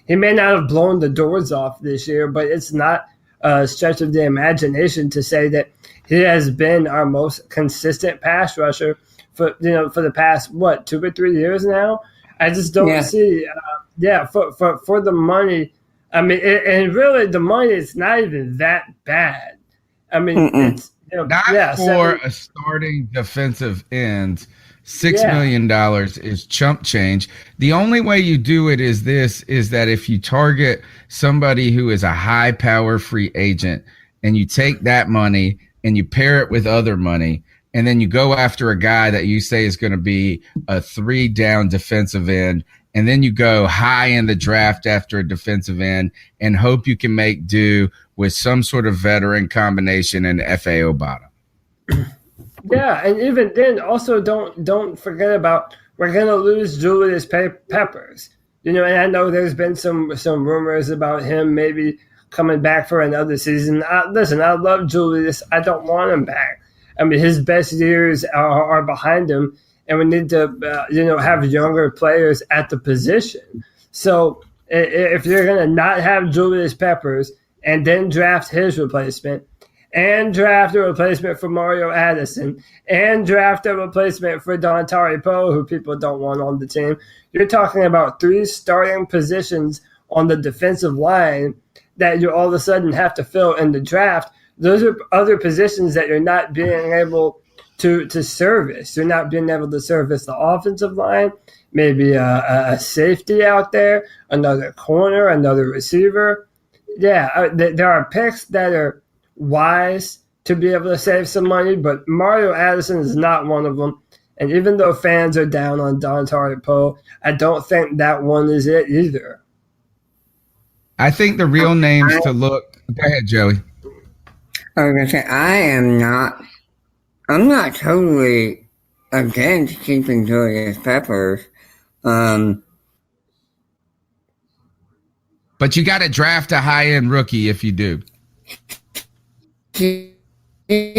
he may not have blown the doors off this year, but it's not a stretch of the imagination to say that he has been our most consistent pass rusher for the past 2 or 3 years now. I just don't see, for the money. I mean, and really the money is not even that bad. I mean, it's
for a starting defensive end. $6 million is chump change. The only way you do it is that if you target somebody who is a high power free agent and you take that money and you pair it with other money, and then you go after a guy that you say is going to be a 3-down defensive end, and then you go high in the draft after a defensive end and hope you can make do with some sort of veteran combination and F.A. Obata.
Yeah, and even then, also don't forget about we're going to lose Julius Peppers. And I know there's been some rumors about him maybe coming back for another season. Listen, I love Julius. I don't want him back. I mean, his best years are behind him, and we need to, have younger players at the position. So if you're going to not have Julius Peppers and then draft his replacement and draft a replacement for Mario Addison and draft a replacement for Dontari Poe, who people don't want on the team, you're talking about 3 starting positions on the defensive line that you all of a sudden have to fill in the draft. Those are other positions that you're not being able to service. You're not being able to service the offensive line, maybe a safety out there, another corner, another receiver. Yeah, there are picks that are wise to be able to save some money, but Mario Addison is not one of them. And even though fans are down on Dontari Poe, I don't think that one is it either.
I think the real names to look. Go ahead, Joey.
I was going to say, I'm not totally against keeping Julius Peppers.
But you got to draft a high-end rookie if you do.
He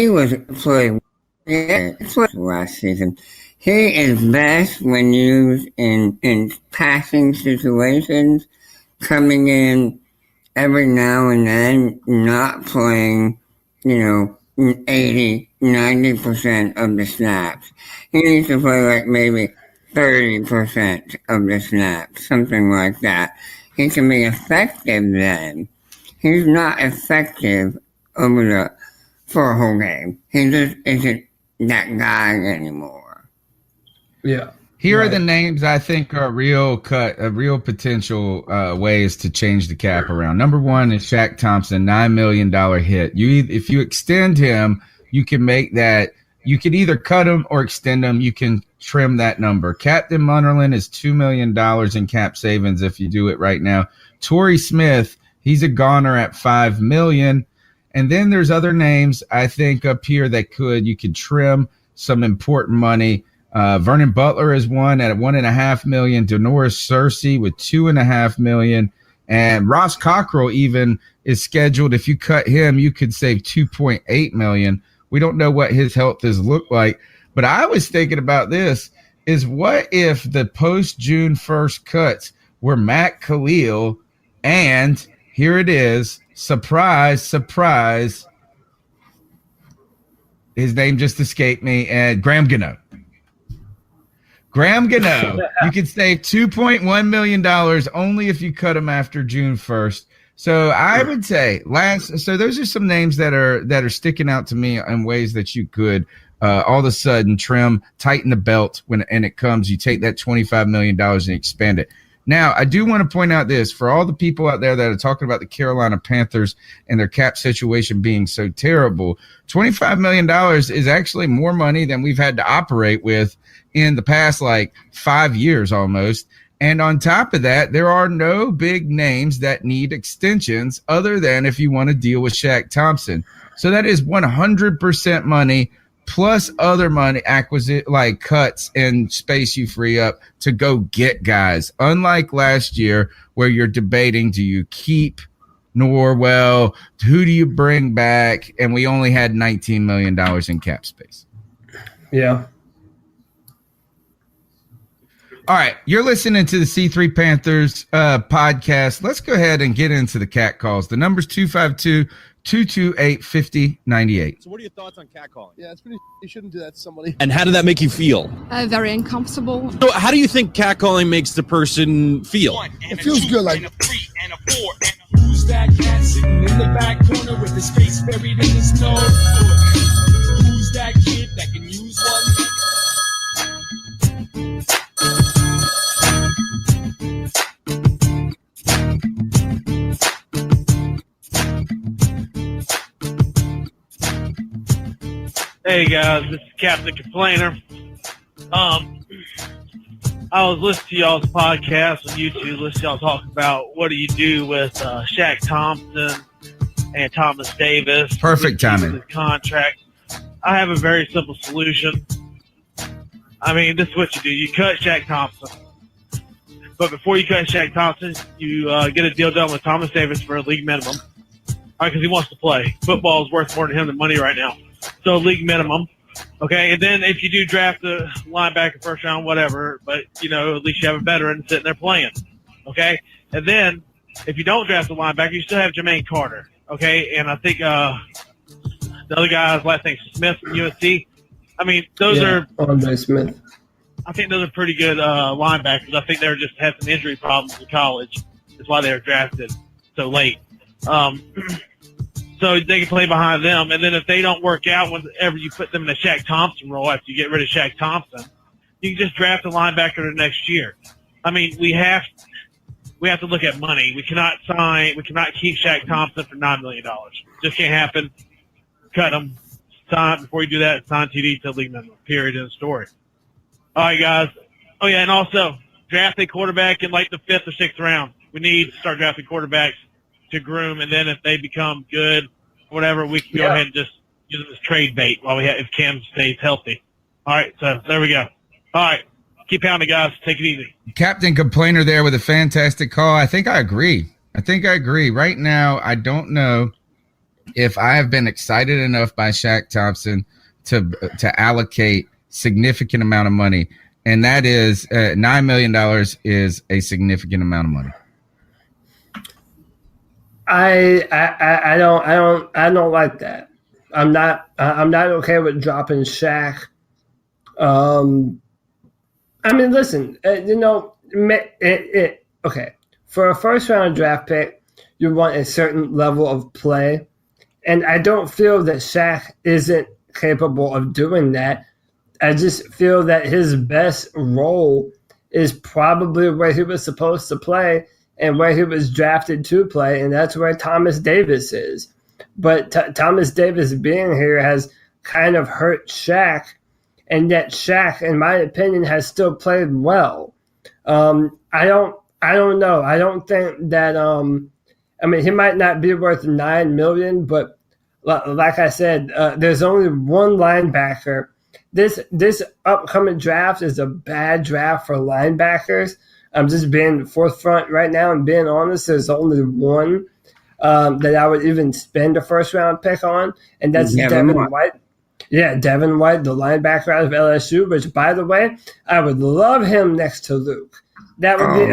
was playing last season. He is best when used in passing situations, coming in every now and then, not playing, 80, 90% of the snaps. He needs to play like maybe 30% of the snaps, something like that. He can be effective then. He's not effective for a whole game. He just isn't that guy anymore.
Yeah.
Here are the names I think are real potential ways to change the cap around. Number 1 is Shaq Thompson, $9 million hit. If you extend him, you can make that. You could either cut him or extend him. You can trim that number. Captain Munnerlyn is $2 million in cap savings if you do it right now. Torrey Smith, he's a goner at $5 million. And then there's other names I think up here that you could trim some important money. Vernon Butler is one at $1.5 million. Denoris Cersei with $2.5 million. And Ross Cockrell even is scheduled. If you cut him, you could save $2.8 million. We don't know what his health has looked like. But I was thinking about this is what if the post-June 1st cuts were Matt Khalil and here it is, surprise, surprise. His name just escaped me. And Graham Gano. You could save $2.1 million only if you cut him after June 1st. So I would say those are some names that are sticking out to me in ways that you could all of a sudden tighten the belt and it comes. You take that $25 million and expand it. Now, I do want to point out this for all the people out there that are talking about the Carolina Panthers and their cap situation being so terrible. $25 million is actually more money than we've had to operate with in the past 5 years almost. And on top of that, there are no big names that need extensions other than if you want to deal with Shaq Thompson. So that is 100% money plus other money cuts and space you free up to go get guys. Unlike last year where you're debating, do you keep Norwell? Who do you bring back? And we only had $19 million in cap space.
Yeah.
All right, you're listening to the C3 Panthers podcast. Let's go ahead and get into the cat calls. The number's 252-228-5098.
So what are your thoughts on catcalling?
Yeah, it's pretty. You shouldn't do that to somebody.
And how did that make you feel?
Very uncomfortable.
So how do you think catcalling makes the person feel?
It feels good, like.
Who's that cat sitting in the back corner with his face buried in the snow? Who's that kid that can use one?
Hey guys, this is Captain Complainer. I was listening to y'all's podcast on YouTube, listening to y'all talk about what do you do with Shaq Thompson and Thomas Davis.
Perfect timing.
Contract. I have a very simple solution. I mean, this is what you do. You cut Shaq Thompson. But before you cut Shaq Thompson, you get a deal done with Thomas Davis for a league minimum. All right, because he wants to play. Football is worth more to him than money right now. So league minimum. Okay, and then if you do draft a linebacker first round, whatever, but, at least you have a veteran sitting there playing. Okay? And then if you don't draft a linebacker, you still have Jermaine Carter. Okay? And I think the other guy's last name Smith from USC. I mean, those are
Andre Smith.
I think those are pretty good linebackers. I think they just had some injury problems in college. That's why they were drafted so late. So they can play behind them. And then if they don't work out whenever you put them in the Shaq Thompson role after you get rid of Shaq Thompson, you can just draft a linebacker the next year. I mean, we have to look at money. We cannot keep Shaq Thompson for $9 million. Just can't happen. Cut him. Sign before you do that. Sign TD to league minimum. Period. End of story. All right, guys. Oh yeah, and also draft a quarterback in like the 5th or 6th round. We need to start drafting quarterbacks to groom, and then if they become good, whatever, we can go ahead and just use them as trade bait if Cam stays healthy. All right, so there we go. All right, keep pounding, guys. Take it easy.
Captain Complainer there with a fantastic call. I think I agree. Right now, I don't know if I have been excited enough by Shaq Thompson to allocate significant amount of money, and that is $9 million is a significant amount of money.
I don't like that. I'm not okay with dropping Shaq. I mean, listen, okay. For a first round draft pick, you want a certain level of play, and I don't feel that Shaq isn't capable of doing that. I just feel that his best role is probably where he was supposed to play and where he was drafted to play, and that's where Thomas Davis is. But Thomas Davis being here has kind of hurt Shaq, and yet Shaq, in my opinion, has still played well. I don't know. I don't think that he might not be worth $9 million, but like I said, there's only one linebacker. This upcoming draft is a bad draft for linebackers. I'm just being forefront right now and being honest. There's only one that I would even spend a first round pick on, and that's Devin White. Yeah, Devin White, the linebacker out of LSU, which, by the way, I would love him next to Luke. That would be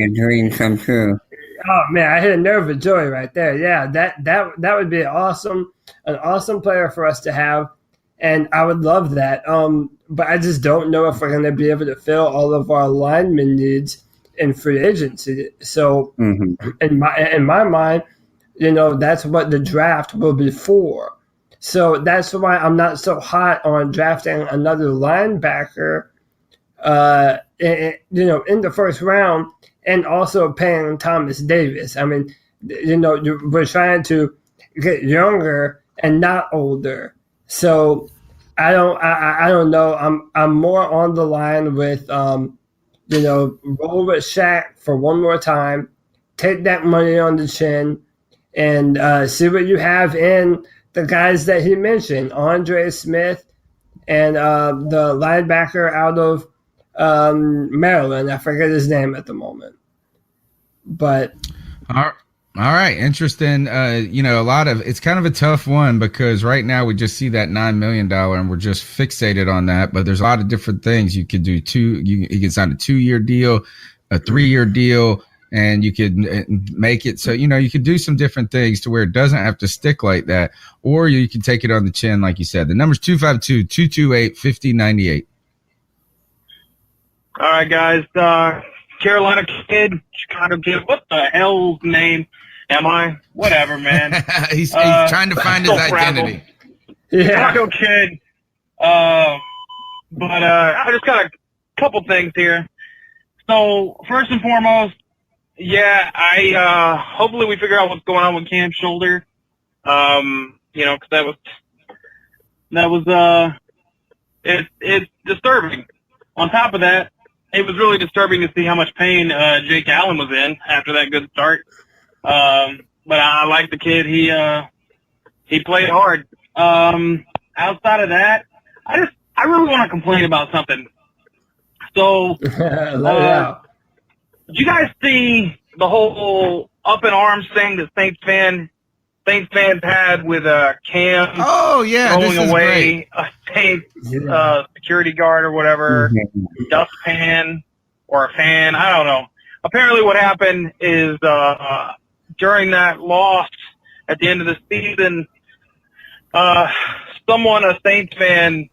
a dream come true.
Oh man, I hit a nerve of joy right there. Yeah, that would be an awesome player for us to have, and I would love that. But I just don't know if we're going to be able to fill all of our lineman needs in free agency. So, in my mind, that's what the draft will be for. So that's why I'm not so hot on drafting another linebacker, in the first round, and also paying Thomas Davis. I mean, we're trying to get younger and not older. So I don't know. I'm more on the line with roll with Shaq for one more time, take that money on the chin, and see what you have in the guys that he mentioned, Andre Smith and the linebacker out of Maryland. I forget his name at the moment. But
all right, interesting. It's kind of a tough one because right now we just see that $9 million and we're just fixated on that. But there's a lot of different things you could do. You can sign a 2-year deal, a 3-year deal, and you could make it so you could do some different things to where it doesn't have to stick like that, or you can take it on the chin, like you said. The number's 252-228-5098.
All right, guys. Carolina kid, Chicago kid. What the hell's name am I? Whatever, man.
he's trying to find his identity.
Chicago kid. But I just got a couple things here. So first and foremost, I hopefully we figure out what's going on with Cam's shoulder. Because that was it's disturbing. On top of that, it was really disturbing to see how much pain Jake Allen was in after that good start. But I like the kid. He played hard. outside of that, I really want to complain about something. So, did you guys see the whole up in arms thing that Saints fans had with Cam?
Oh yeah,
throwing away a Saints security guard or whatever, dustpan or a fan. I don't know. Apparently, what happened is during that loss at the end of the season, a Saints fan,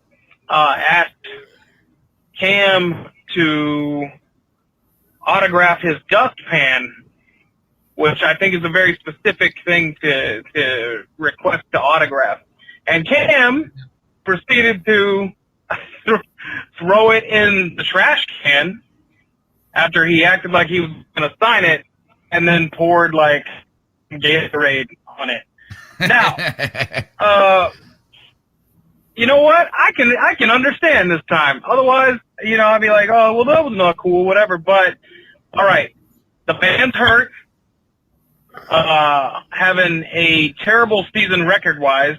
asked Cam to autograph his dustpan, which I think is a very specific thing to request to autograph. And Cam proceeded to throw it in the trash can after he acted like he was going to sign it, and then poured like Gatorade on it. Now, you know what? I can understand this time. Otherwise, I'd be like, oh, well, that was not cool, whatever. But all right, the band's hurt, having a terrible season record-wise,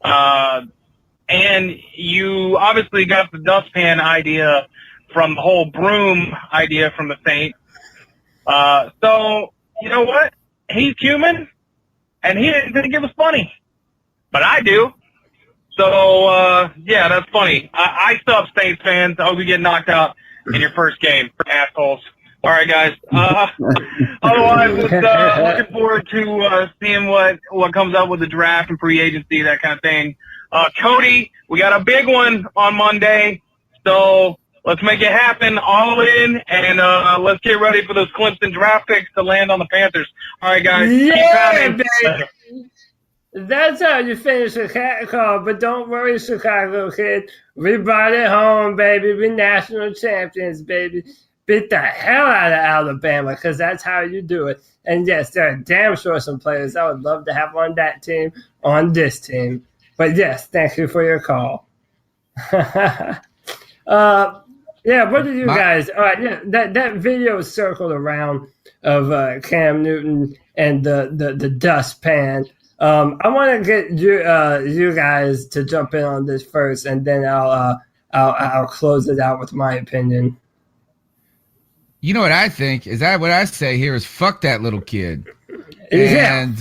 and you obviously got the dustpan idea from the whole broom idea from the Saints. So you know what? He's human, and he didn't think it was funny, but I do. So, yeah, that's funny. I sub Saints fans. I hope you get knocked out in your first game, assholes. All right, guys. Otherwise, looking forward to seeing what comes up with the draft and free agency, that kind of thing. Cody, we got a big one on Monday, so let's make it happen, all in, and let's get ready for those Clemson draft picks to land on the Panthers. All right, guys.
Yeah, baby. That's how you finish a cat call, but don't worry, Chicago kid. We brought it home, baby. We national champions, baby. Beat the hell out of Alabama, because that's how you do it. And yes, there are damn sure some players I would love to have on that team, on this team. But yes, thank you for your call. Yeah, what do you guys? That video circled around of Cam Newton and the dustpan. I want to get you guys to jump in on this first, and then I'll close it out with my opinion.
You know what I think is what I say here is fuck that little kid.
Yeah,
and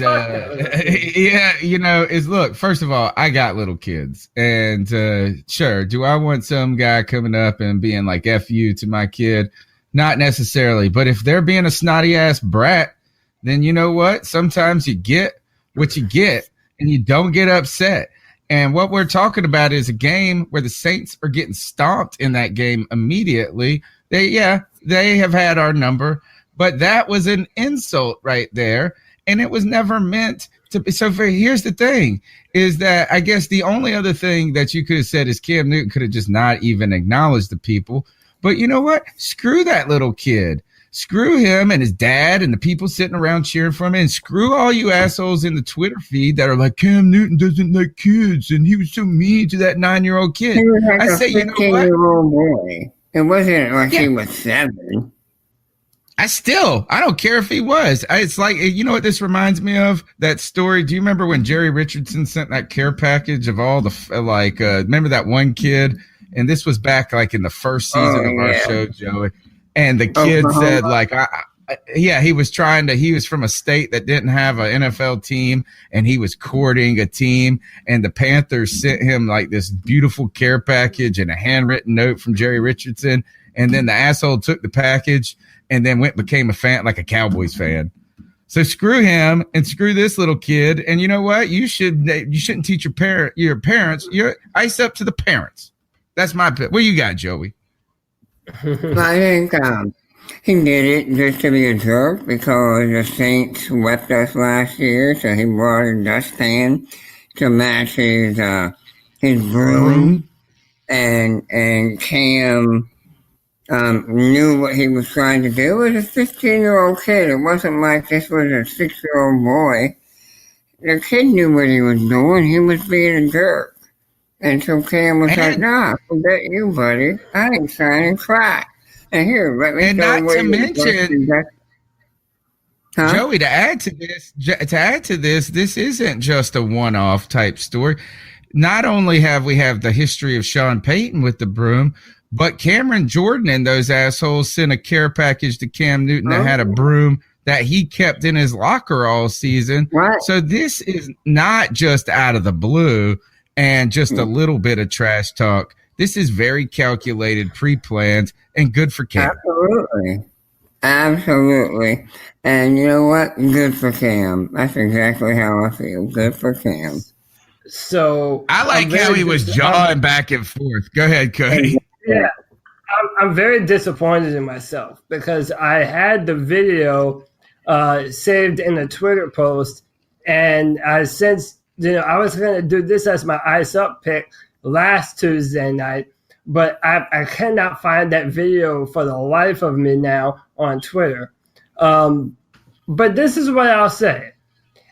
look, first of all, I got little kids, and sure, do I want some guy coming up and being like F you to my kid? Not necessarily, but if they're being a snotty ass brat, then you know what? Sometimes you get what you get, and you don't get upset. And what we're talking about is a game where the Saints are getting stomped in that game immediately. They have had our number, but that was an insult right there, and it was never meant to be. So here's the thing, is that I guess the only other thing that you could have said is Cam Newton could have just not even acknowledged the people. But you know what? Screw that little kid. Screw him and his dad and the people sitting around cheering for him, and screw all you assholes in the Twitter feed that are like, Cam Newton doesn't like kids and he was so mean to that 9-year-old kid.
He was like
I
a
say, you know what?
15-year-old boy. It wasn't like he was 7.
I don't care if he was. It's like, you know what this reminds me of? That story. Do you remember when Jerry Richardson sent that care package of all the, remember that one kid? And this was back like in the first season of our show, Joey. And the kid said, like, he was from a state that didn't have an NFL team, and he was courting a team, and the Panthers sent him like this beautiful care package and a handwritten note from Jerry Richardson. And then the asshole took the package and then became a fan, like a Cowboys fan. So screw him and screw this little kid. And you know what? You shouldn't teach your parents. You're ice up to the parents. That's my pick. What you got, Joey?
I think he did it just to be a jerk because the Saints swept us last year, so he brought a dustpan to match his broom, and Cam knew what he was trying to do. It was a 15-year-old kid. It wasn't like this was a 6-year-old boy. The kid knew what he was doing. He was being a jerk. And so Cam was like, nah, forget you, buddy. I ain't signing crack. And here, let me
not to mention, Joey, to add to this, this isn't just a one-off type story. not only have we the history of Sean Payton with the broom, but Cameron Jordan and those assholes sent a care package to Cam Newton that had a broom that he kept in his locker all season.
Right.
So this is not just out of the blue and just a little bit of trash talk. This is very calculated, pre-planned, and good for Cam.
Absolutely. And you know what? Good for Cam. That's exactly how I feel. Good for Cam.
So
I like how he was jawing back and forth. Go ahead, Cody.
Yeah. I'm very disappointed in myself because I had the video saved in a Twitter post, and I since I was going to do this as my ice up pick last Tuesday night, but I cannot find that video for the life of me now on Twitter. But this is what I'll say.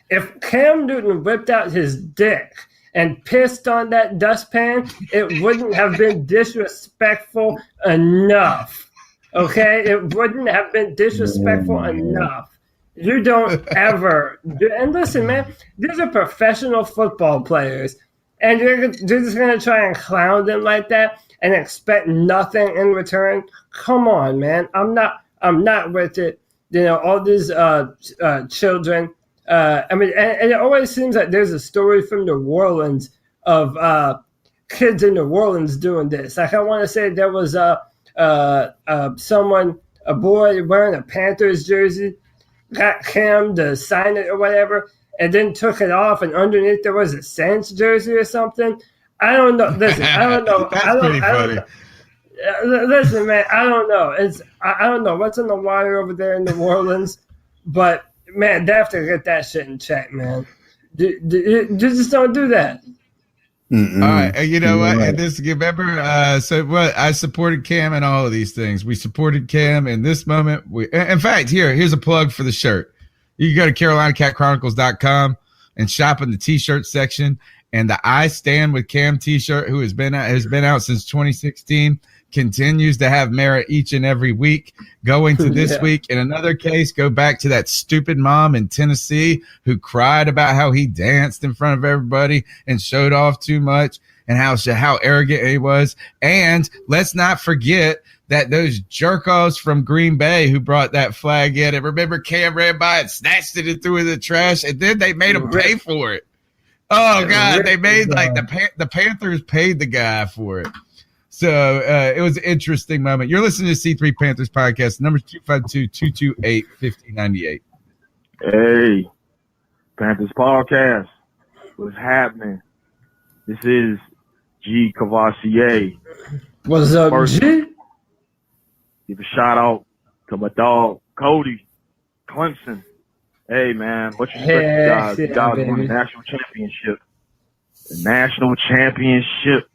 If Cam Newton whipped out his dick and pissed on that dustpan, it wouldn't have been disrespectful enough. Okay? It wouldn't have been disrespectful enough. You don't ever do, and listen, man, these are professional football players, and you're just going to try and clown them like that and expect nothing in return? Come on, man. I'm not with it. All these children. And it always seems like there's a story from New Orleans of kids in New Orleans doing this. Like I want to say there was a boy wearing a Panthers jersey, got Cam to sign it or whatever, and then took it off, and underneath there was a Saints jersey or something. I don't know. Listen, I don't know.
That's pretty funny.
Listen, man, I don't know. I don't know what's in the water over there in New Orleans, but man, they have to get that shit in check, man. Just don't do that.
All right, you know what? And this, remember, I supported Cam in all of these things. We supported Cam in this moment. In fact, here's a plug for the shirt. You can go to CarolinaCatChronicles.com and shop in the T-shirt section. And the I Stand with Cam T-shirt, who has been out since 2016, continues to have merit each and every week. Going to this week, in another case, go back to that stupid mom in Tennessee who cried about how he danced in front of everybody and showed off too much and how arrogant he was. And let's not forget that those jerk-offs from Green Bay who brought that flag in, and remember Cam ran by and snatched it and threw it in the trash, and then they made him pay for it. Oh, God, they made the Panthers paid the guy for it. So it was an interesting moment. You're listening to C3 Panthers podcast. Number 252-228-5098.
Hey, Panthers podcast. What's happening? This is G. Cavassier.
What's up,
First,
G?
give a shout out to my dog, Cody, Clemson. Hey, man, what you expect, you guys won the national championship. The national championship.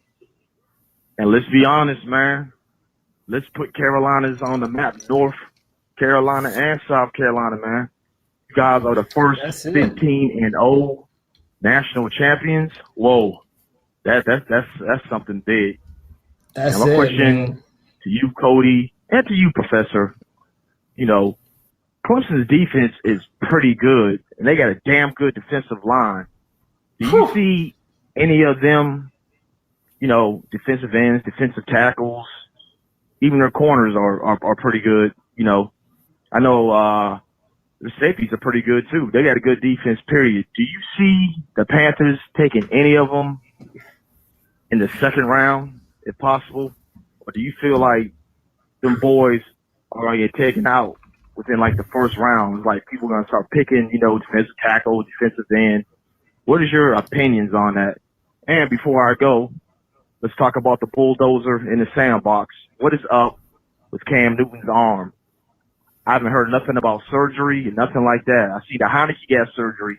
And let's be honest, man. Let's put Carolinas on the map. North Carolina and South Carolina, man. You guys are the first 15-0 national champions. Whoa, that's something big.
That's
my question to you, Cody, and to you, Professor. Clemson's defense is pretty good, and they got a damn good defensive line. Do you see any of them? Defensive ends, defensive tackles, even their corners are pretty good. I know the safeties are pretty good too. They got a good defense, period. Do you see the Panthers taking any of them in the second round, if possible? Or do you feel like them boys are going to get taken out within like the first round? Like people are going to start picking, defensive tackle, defensive end. What is your opinions on that? And before I go, let's talk about the bulldozer in the sandbox. What is up with Cam Newton's arm? I haven't heard nothing about surgery and nothing like that. I see the Heineke got surgery,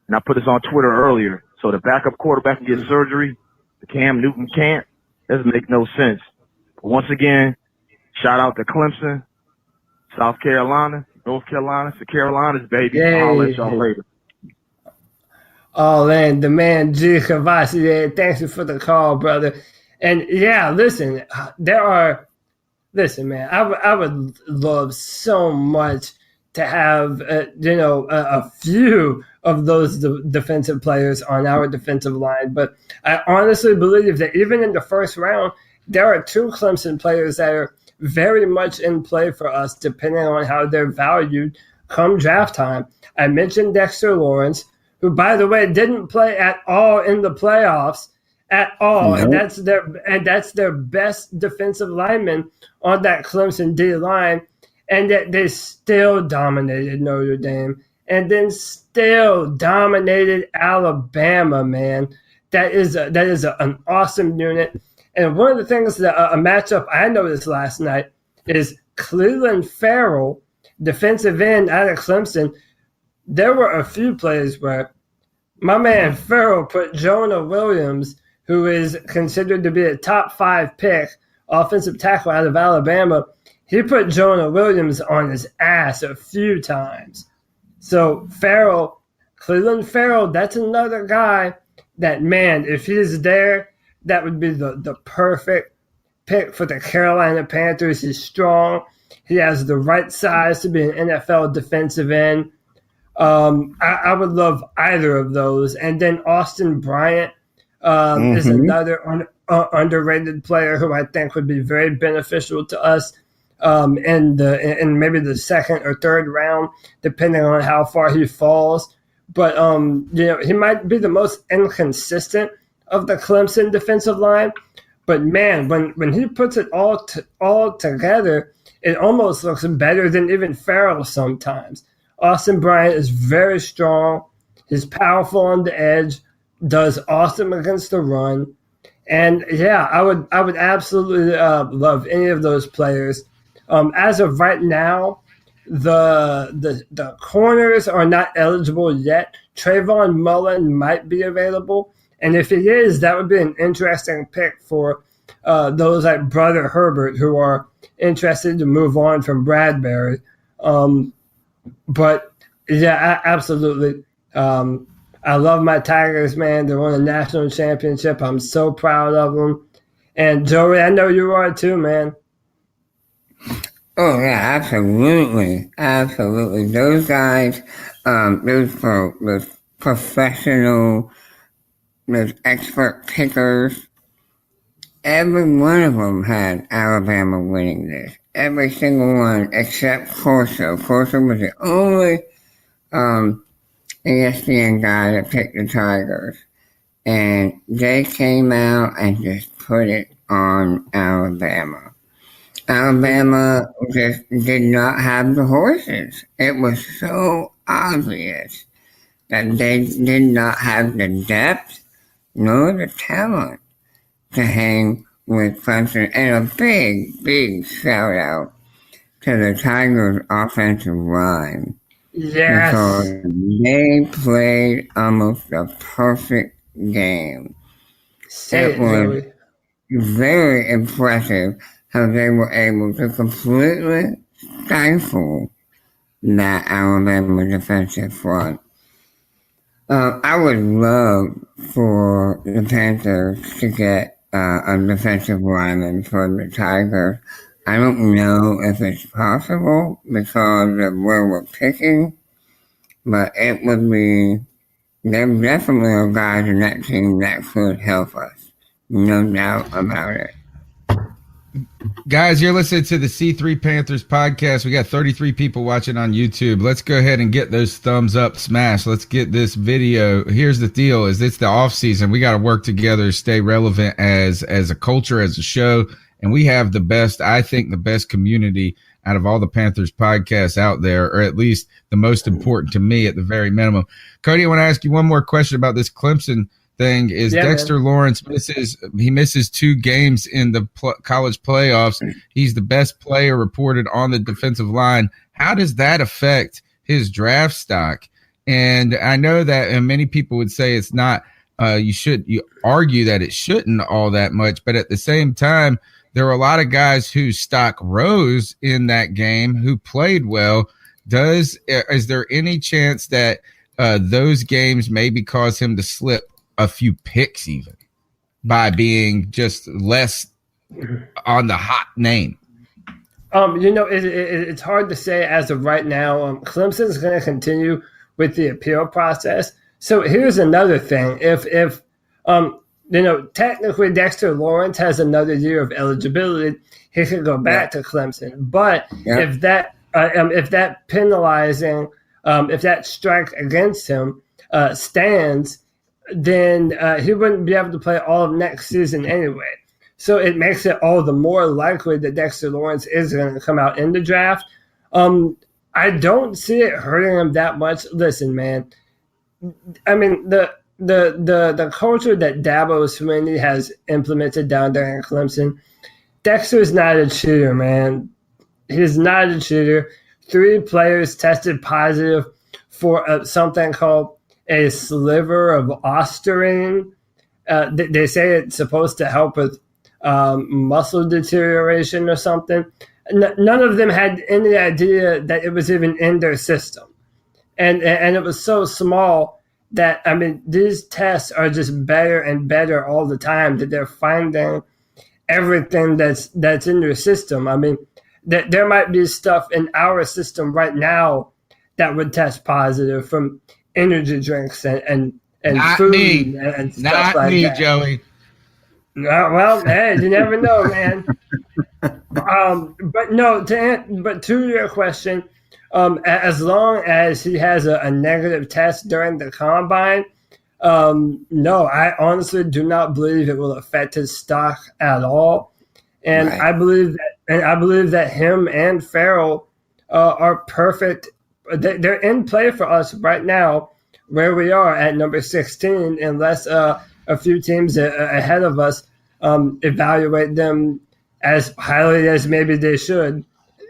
and I put this on Twitter earlier. So the backup quarterback can get surgery, the Cam Newton can't. Doesn't make no sense. But once again, shout out to Clemson, South Carolina, North Carolina, the Carolinas, baby. I'll let y'all later.
Oh, and the man G. Cavassier, thanks you for the call, brother. And yeah, listen, man, I would love so much to have, a few of those defensive players on our defensive line. But I honestly believe that even in the first round, there are 2 Clemson players that are very much in play for us, depending on how they're valued come draft time. I mentioned Dexter Lawrence, who, by the way, didn't play at all in the playoffs at all,
Nope.
and that's their best defensive lineman on that Clemson D line, and that they still dominated Notre Dame, and then still dominated Alabama. Man, that is an awesome unit. And one of the things that a matchup I noticed last night is Cleveland Farrell, defensive end out of Clemson. There were a few plays where my man Farrell put Jonah Williams, who is considered to be a top 5 pick, offensive tackle out of Alabama. He put Jonah Williams on his ass a few times. So Farrell, Cleveland Farrell, that's another guy that, man, if he's there, that would be the perfect pick for the Carolina Panthers. He's strong. He has the right size to be an NFL defensive end. I would love either of those. And then Austin Bryant is another underrated player who I think would be very beneficial to us in maybe the 2nd or 3rd round, depending on how far he falls. But he might be the most inconsistent of the Clemson defensive line. But man, when he puts it all together, it almost looks better than even Farrell sometimes. Austin Bryant is very strong. He's powerful on the edge, does awesome against the run. And yeah, I would absolutely love any of those players. As of right now, the corners are not eligible yet. Trayvon Mullen might be available. And if he is, that would be an interesting pick for those like Brother Herbert who are interested to move on from Bradbury. But yeah, absolutely. I love my Tigers, man. They won a national championship. I'm so proud of them. And Joey, I know you are too, man.
Oh yeah, absolutely, absolutely. Those guys, those professional, those expert pickers. Every one of them had Alabama winning this. Every single one except Corso. Corso was the only ESPN guy that picked the Tigers. And they came out and just put it on Alabama. Alabama just did not have the horses. It was so obvious that they did not have the depth nor the talent to hang with Clemson. And a big, big shout out to the Tigers' offensive line.
Yes.
Because they played almost a perfect game. It was very impressive how they were able to completely stifle that Alabama defensive front. I would love for the Panthers to get a defensive lineman for the Tigers. I don't know if it's possible because of where we're picking, but it would be, there definitely are guys in that team that could help us. No doubt about it.
Guys, you're listening to the C3 Panthers podcast. We got 33 people watching on YouTube. Let's go ahead and get those thumbs up smash. Let's get this video. Here's the deal: is it's the off season. We got to work together to stay relevant as a culture, as a show, and we have the best, I think, the best community out of all the Panthers podcasts out there, or at least the most important to me at the very minimum. Cody, I want to ask you one more question about this Clemson thing. Is Dexter Lawrence misses 2 games in the college playoffs. He's the best player reported on the defensive line. How does that affect his draft stock? And I know that, and many people would say it's not, you argue that it shouldn't all that much, but at the same time, there are a lot of guys whose stock rose in that game who played well. Is there any chance that those games maybe cause him to slip a few picks even by being just less on the hot name?
It's hard to say as of right now. Clemson's going to continue with the appeal process. So here's another thing. If technically Dexter Lawrence has another year of eligibility, he could go back to Clemson. But if that penalizing, if that strike against him stands, then he wouldn't be able to play all of next season anyway. So it makes it all the more likely that Dexter Lawrence is going to come out in the draft. I don't see it hurting him that much. Listen, man. I mean, the culture that Dabo Swinney has implemented down there in Clemson, Dexter's not a cheater, man. He's not a cheater. 3 players tested positive for something called a sliver of ostarine. They say it's supposed to help with muscle deterioration or something. None of them had any idea that it was even in their system. And it was so small that, I mean, these tests are just better and better all the time, that they're finding everything that's in your system. I mean, there might be stuff in our system right now that would test positive from energy drinks and
not
food
me.
and stuff
not
like
me,
that.
Joey.
Well, hey, you never know, man. But to your question, as long as he has a negative test during the combine, no, I honestly do not believe it will affect his stock at all. And
Right.
I believe that him and Farrell are perfect. They're in play for us right now, where we are at number 16, unless a few teams ahead of us evaluate them as highly as maybe they should.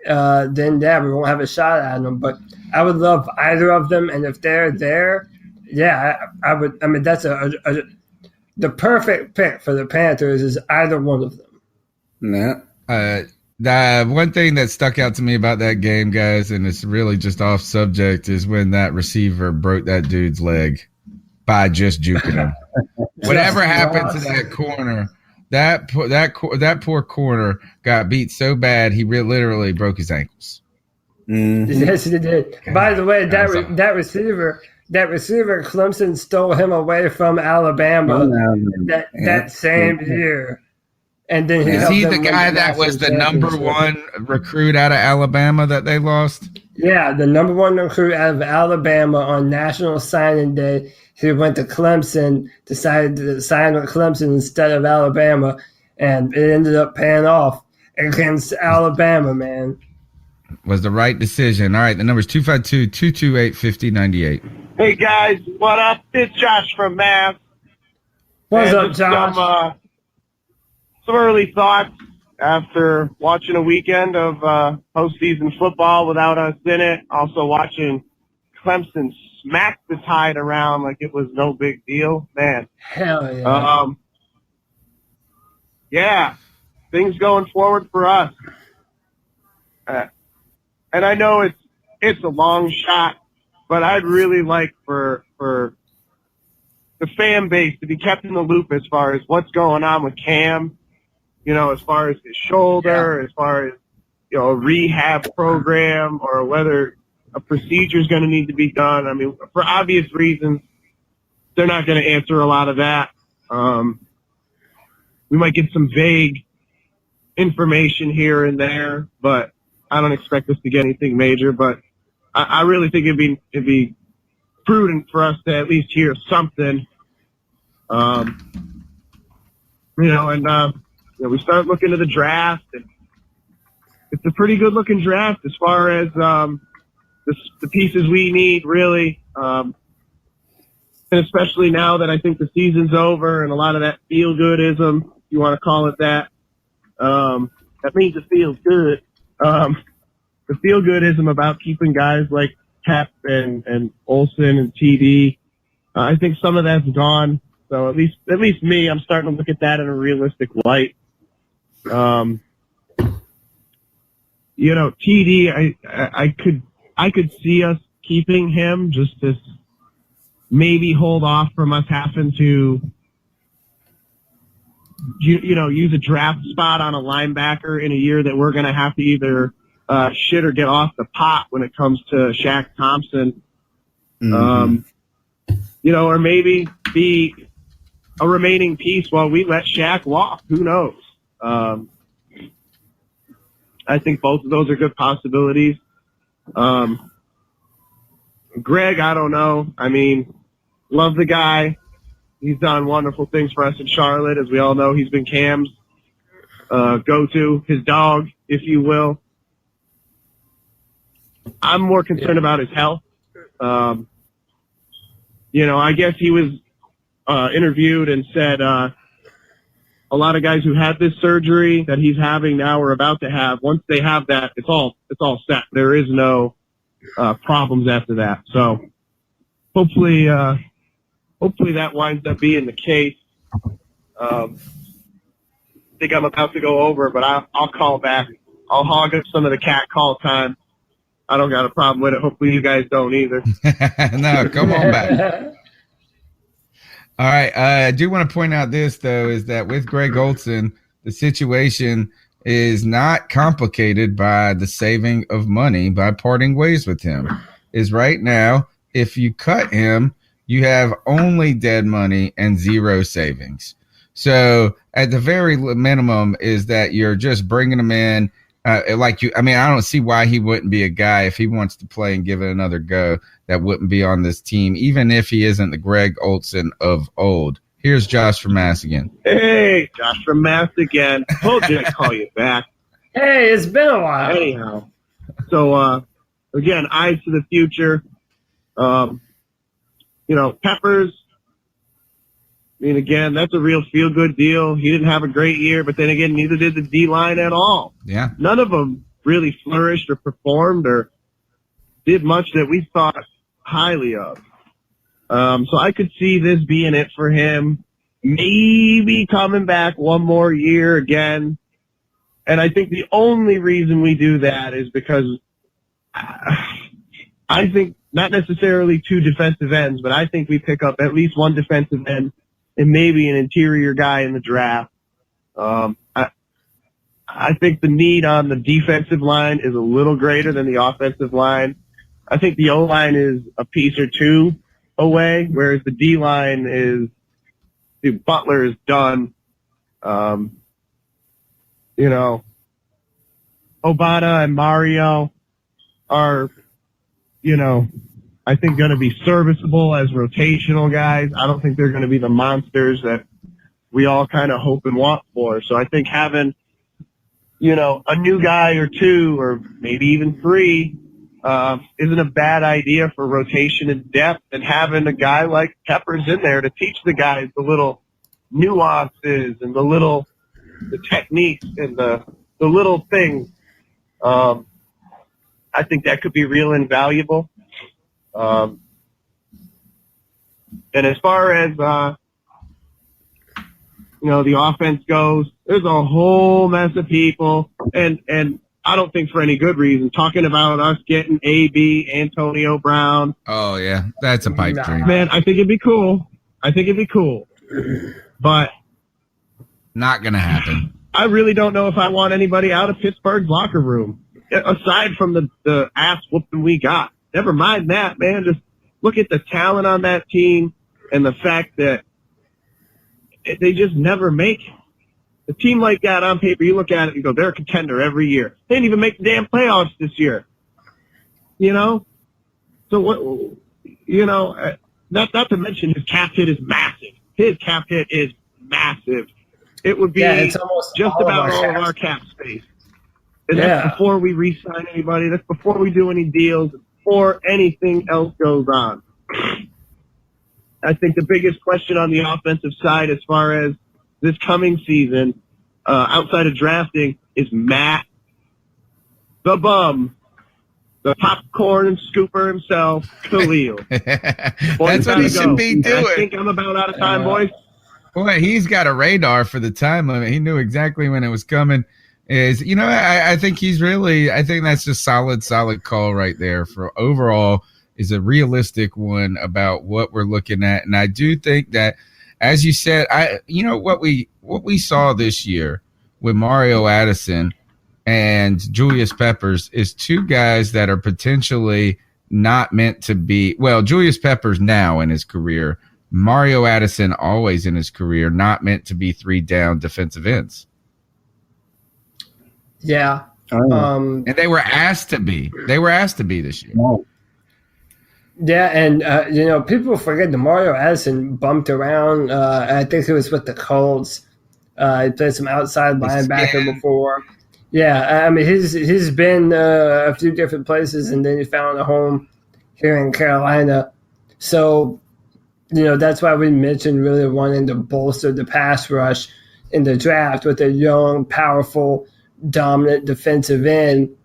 Then we won't have a shot at them. But I would love either of them, and if they're there, I would. I mean, that's the perfect pick for the Panthers is either one of them.
Yeah.
The one thing that stuck out to me about that game, guys, and it's really just off subject, is when that receiver broke that dude's leg by just juking him. Whatever happened to that corner, that poor corner got beat so bad he literally broke his ankles.
Mm-hmm.
Yes, he did. By the way, that receiver, Clemson stole him away from Alabama that same year. And then
is he the guy that was the number 1 recruit out of Alabama that they lost?
Yeah, the number 1 recruit out of Alabama on National Signing Day. He went to Clemson, decided to sign with Clemson instead of Alabama, and it ended up paying off against Alabama, man.
Was the right decision. All right, the number is 252-228-5098.
Hey guys, what up? It's Josh from Mass.
What's up, Josh?
Some early thoughts after watching a weekend of postseason football without us in it. Also watching Clemson smack the Tide around like it was no big deal. Man.
Hell yeah.
Yeah, things going forward for us. And I know it's a long shot, but I'd really like for the fan base to be kept in the loop as far as what's going on with Cam. You know, as far as his shoulder, as far as, a rehab program, or whether a procedure is going to need to be done. I mean, for obvious reasons, they're not going to answer a lot of that. We might get some vague information here and there, but I don't expect us to get anything major. But I really think it'd be prudent for us to at least hear something. We start looking to the draft, and it's a pretty good-looking draft as far as the pieces we need, really. And especially now that I think the season's over and a lot of that feel-goodism, if you want to call it that, that means it feels good. The feel-goodism about keeping guys like Pep and Olsen and TD, I think some of that's gone. So at least me, I'm starting to look at that in a realistic light. TD, I could see us keeping him just to maybe hold off from us having to, use a draft spot on a linebacker in a year that we're going to have to either shit or get off the pot when it comes to Shaq Thompson.
Or maybe be a remaining piece while we let Shaq walk. Who knows? I think both of those are good possibilities. Greg, I don't know. I mean, love the guy. He's done wonderful things for us in Charlotte. As we all know, he's been Cam's go-to, his dog, if you will. I'm more concerned about his health. I guess he was interviewed and said a lot of guys who had this surgery that he's having now or about to have, once they have that, it's all set. There is no problems after that. So hopefully that winds up being the case. I think I'm about to go over, but I'll call back. I'll hog up some of the cat call time. I don't got a problem with it. Hopefully you guys don't either.
No, come on back. All right. I do want to point out this, though, is that with Greg Olsen, the situation is not complicated by the saving of money by parting ways with him. Is right now, if you cut him, you have only dead money and zero savings. So at the very minimum is that you're just bringing him in. I don't see why he wouldn't be a guy if he wants to play and give it another go that wouldn't be on this team, even if he isn't the Greg Olsen of old. Here's Josh from Mass again.
Hey, Josh from Mass again. Told you I'd call you back.
Hey, it's been a while.
Anyhow, so again, eyes to the future. Peppers. I mean, again, that's a real feel-good deal. He didn't have a great year, but then again, neither did the D-line at all.
Yeah.
None of them really flourished or performed or did much that we thought highly of. So I could see this being it for him. Maybe coming back one more year again. And I think the only reason we do that is because I think not necessarily two defensive ends, but I think we pick up at least one defensive end and maybe an interior guy in the draft. I think the need on the defensive line is a little greater than the offensive line. I think the O-line is a piece or two away, whereas the D-line is, Butler is done. Obata and Mario are, I think going to be serviceable as rotational guys. I don't think they're going to be the monsters that we all kind of hope and want for. So I think having, a new guy or two or maybe even three isn't a bad idea for rotation and depth, and having a guy like Peppers in there to teach the guys the little nuances and the techniques and the little things. I think that could be real invaluable. And as far as, the offense goes, there's a whole mess of people, and I don't think for any good reason, talking about us getting AB, Antonio Brown.
Oh, yeah. That's a pipe dream.
Man, I think it'd be cool. But
not going to happen.
I really don't know if I want anybody out of Pittsburgh's locker room, aside from the ass whooping we got. Never mind that, man. Just look at the talent on that team and the fact that they just never make it. A team like that on paper, you look at it and go, they're a contender every year. They didn't even make the damn playoffs this year. So what, not to mention his cap hit is massive. It would be
it's almost
just about all of our cap space. And that's before we re-sign anybody. That's before we do any deals, before anything else goes on. I think the biggest question on the offensive side as far as this coming season, outside of drafting, is Matt the Bum, the popcorn scooper himself, Khalil.
That's what he should be doing.
I think I'm about out of time, boys.
Boy, he's got a radar for the time limit. He knew exactly when it was coming. I think I think that's just solid call right there for overall is a realistic one about what we're looking at. And I do think that, as you said, what we saw this year with Mario Addison and Julius Peppers is two guys that are potentially not meant to be. Well, Julius Peppers now in his career, Mario Addison always in his career, not meant to be 3 down defensive ends.
Yeah.
And they were asked to be. They were asked to be this year.
Yeah, and people forget that Mario Addison bumped around. I think it was with the Colts. He played some outside linebacker before. Yeah, I mean he's been a few different places, and then he found a home here in Carolina. So, that's why we mentioned really wanting to bolster the pass rush in the draft with a young, powerful, dominant defensive end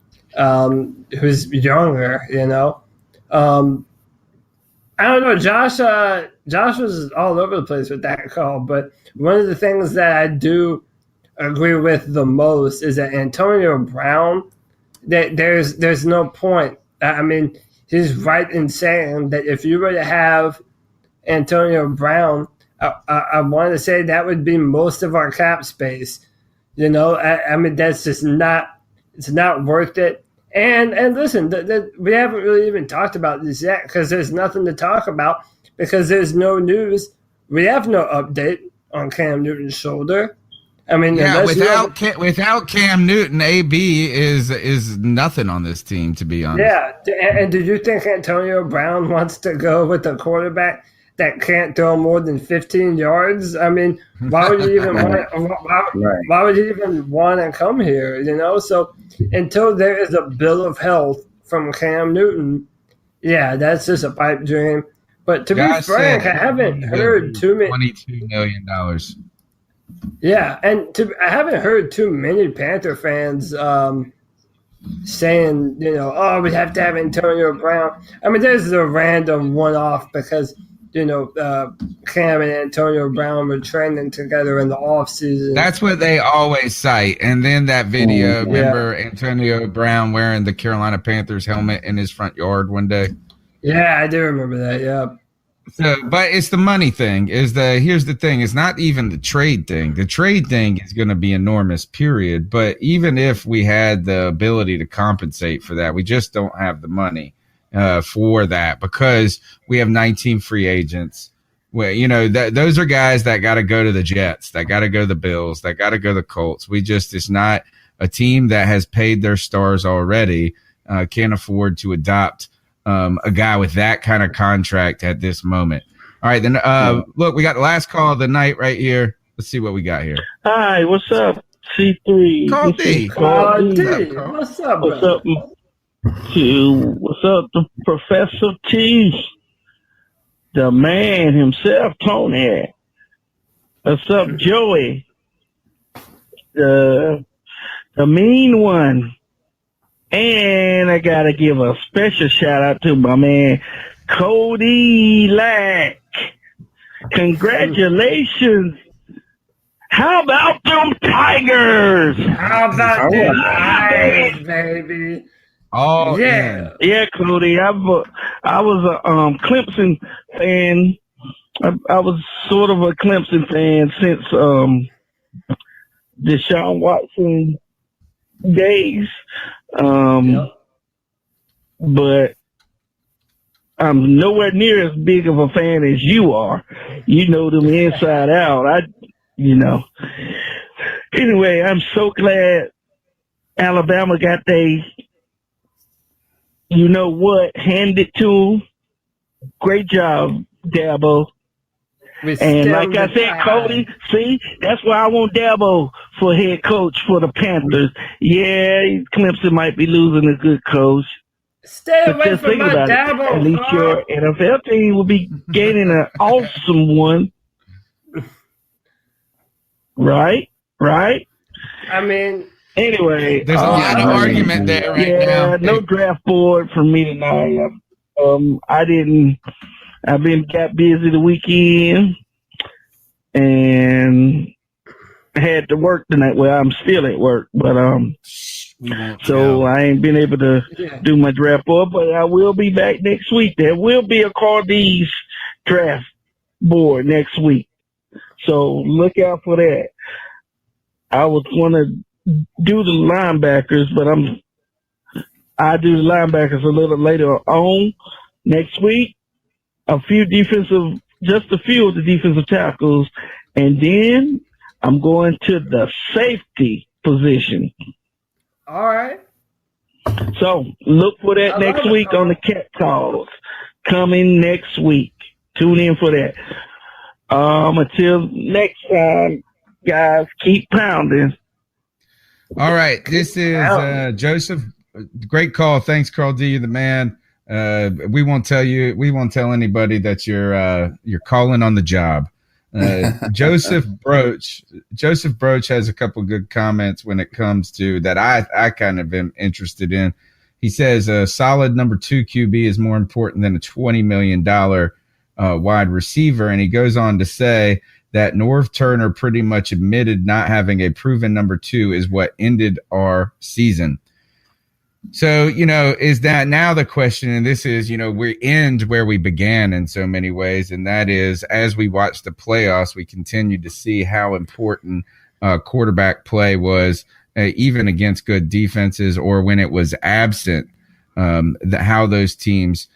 who's younger. I don't know. Josh was all over the place with that call, but one of the things that I do agree with the most is that Antonio Brown, that there's no point. I mean, he's right in saying that if you were to have Antonio Brown, I want to say that would be most of our cap space. I mean, that's just it's not worth it. And listen, we haven't really even talked about this yet because there's nothing to talk about because there's no news. We have no update on Cam Newton's shoulder. I mean,
without Cam Newton, AB is nothing on this team, to be honest.
Yeah, and do you think Antonio Brown wants to go with a quarterback that can't throw more than 15 yards? I mean, why would you even why would you even want to come here? So until there is a bill of health from Cam Newton, yeah, that's just a pipe dream. But to be frank, I haven't heard too many.
$22 million.
Yeah, and I haven't heard too many Panther fans saying, we have to have Antonio Brown. I mean, there's a random one-off because, Cam and Antonio Brown were training together in the offseason.
That's what they always cite. And then that video, remember Antonio Brown wearing the Carolina Panthers helmet in his front yard one day?
Yeah, I do remember that, yeah.
So, but it's the money thing. Here's the thing. It's not even the trade thing. The trade thing is going to be enormous, period. But even if we had the ability to compensate for that, we just don't have the money for that because we have 19 free agents. Well, those are guys that got to go to the Jets, that got to go to the Bills, that got to go to the Colts. It's not a team that has paid their stars already, can't afford to adopt a guy with that kind of contract at this moment. All right, then look, we got the last call of the night right here. Let's see what we got here.
Hi, what's up, C3?
Call D.
What's up,
what's up, what's up, Professor T? The man himself, Tony. What's up, Joey? The mean one. And I got to give a special shout out to my man, Cody Lack. Congratulations. How about them Tigers?
How about them Tigers, baby?
Oh,
yeah.
Yeah, Cody. I was a Clemson fan. I was sort of a Clemson fan since Deshaun Watson days. But I'm nowhere near as big of a fan as you are. You know them inside out. Anyway, I'm so glad Alabama got handed to them. Great job, Dabo. And like I said, Cody, see, that's why I want Dabo for head coach for the Panthers. Yeah, Clemson might be losing a good coach.
Stay away from my Dabo.
At least your NFL team will be gaining an awesome one. Right?
I mean,
anyway.
There's a lot of argument there right now.
Yeah, no draft board for me tonight. I've got busy the weekend and had to work tonight. Well, I'm still at work, but so I ain't been able to do my draft board, but I will be back next week. There will be a Cardi's draft board next week, so look out for that. I was going to do the linebackers, but I do the linebackers a little later on next week. Just a few of the defensive tackles, and then I'm going to the safety position.
All right.
So look for that next week on the Cat Calls. Coming next week. Tune in for that. Until next time, guys, keep pounding.
All right. This is Joseph. Great call. Thanks, Carl D. You're the man. We won't tell anybody that you're calling on the job. Joseph Broach has a couple good comments when it comes to that. I kind of am interested in. He says a solid number 2 QB is more important than a $20 million wide receiver. And he goes on to say that Norv Turner pretty much admitted not having a proven number 2 is what ended our season. So, is that now the question? And this is, we end where we began in so many ways. And that is, as we watch the playoffs, we continue to see how important quarterback play was, even against good defenses, or when it was absent, how those teams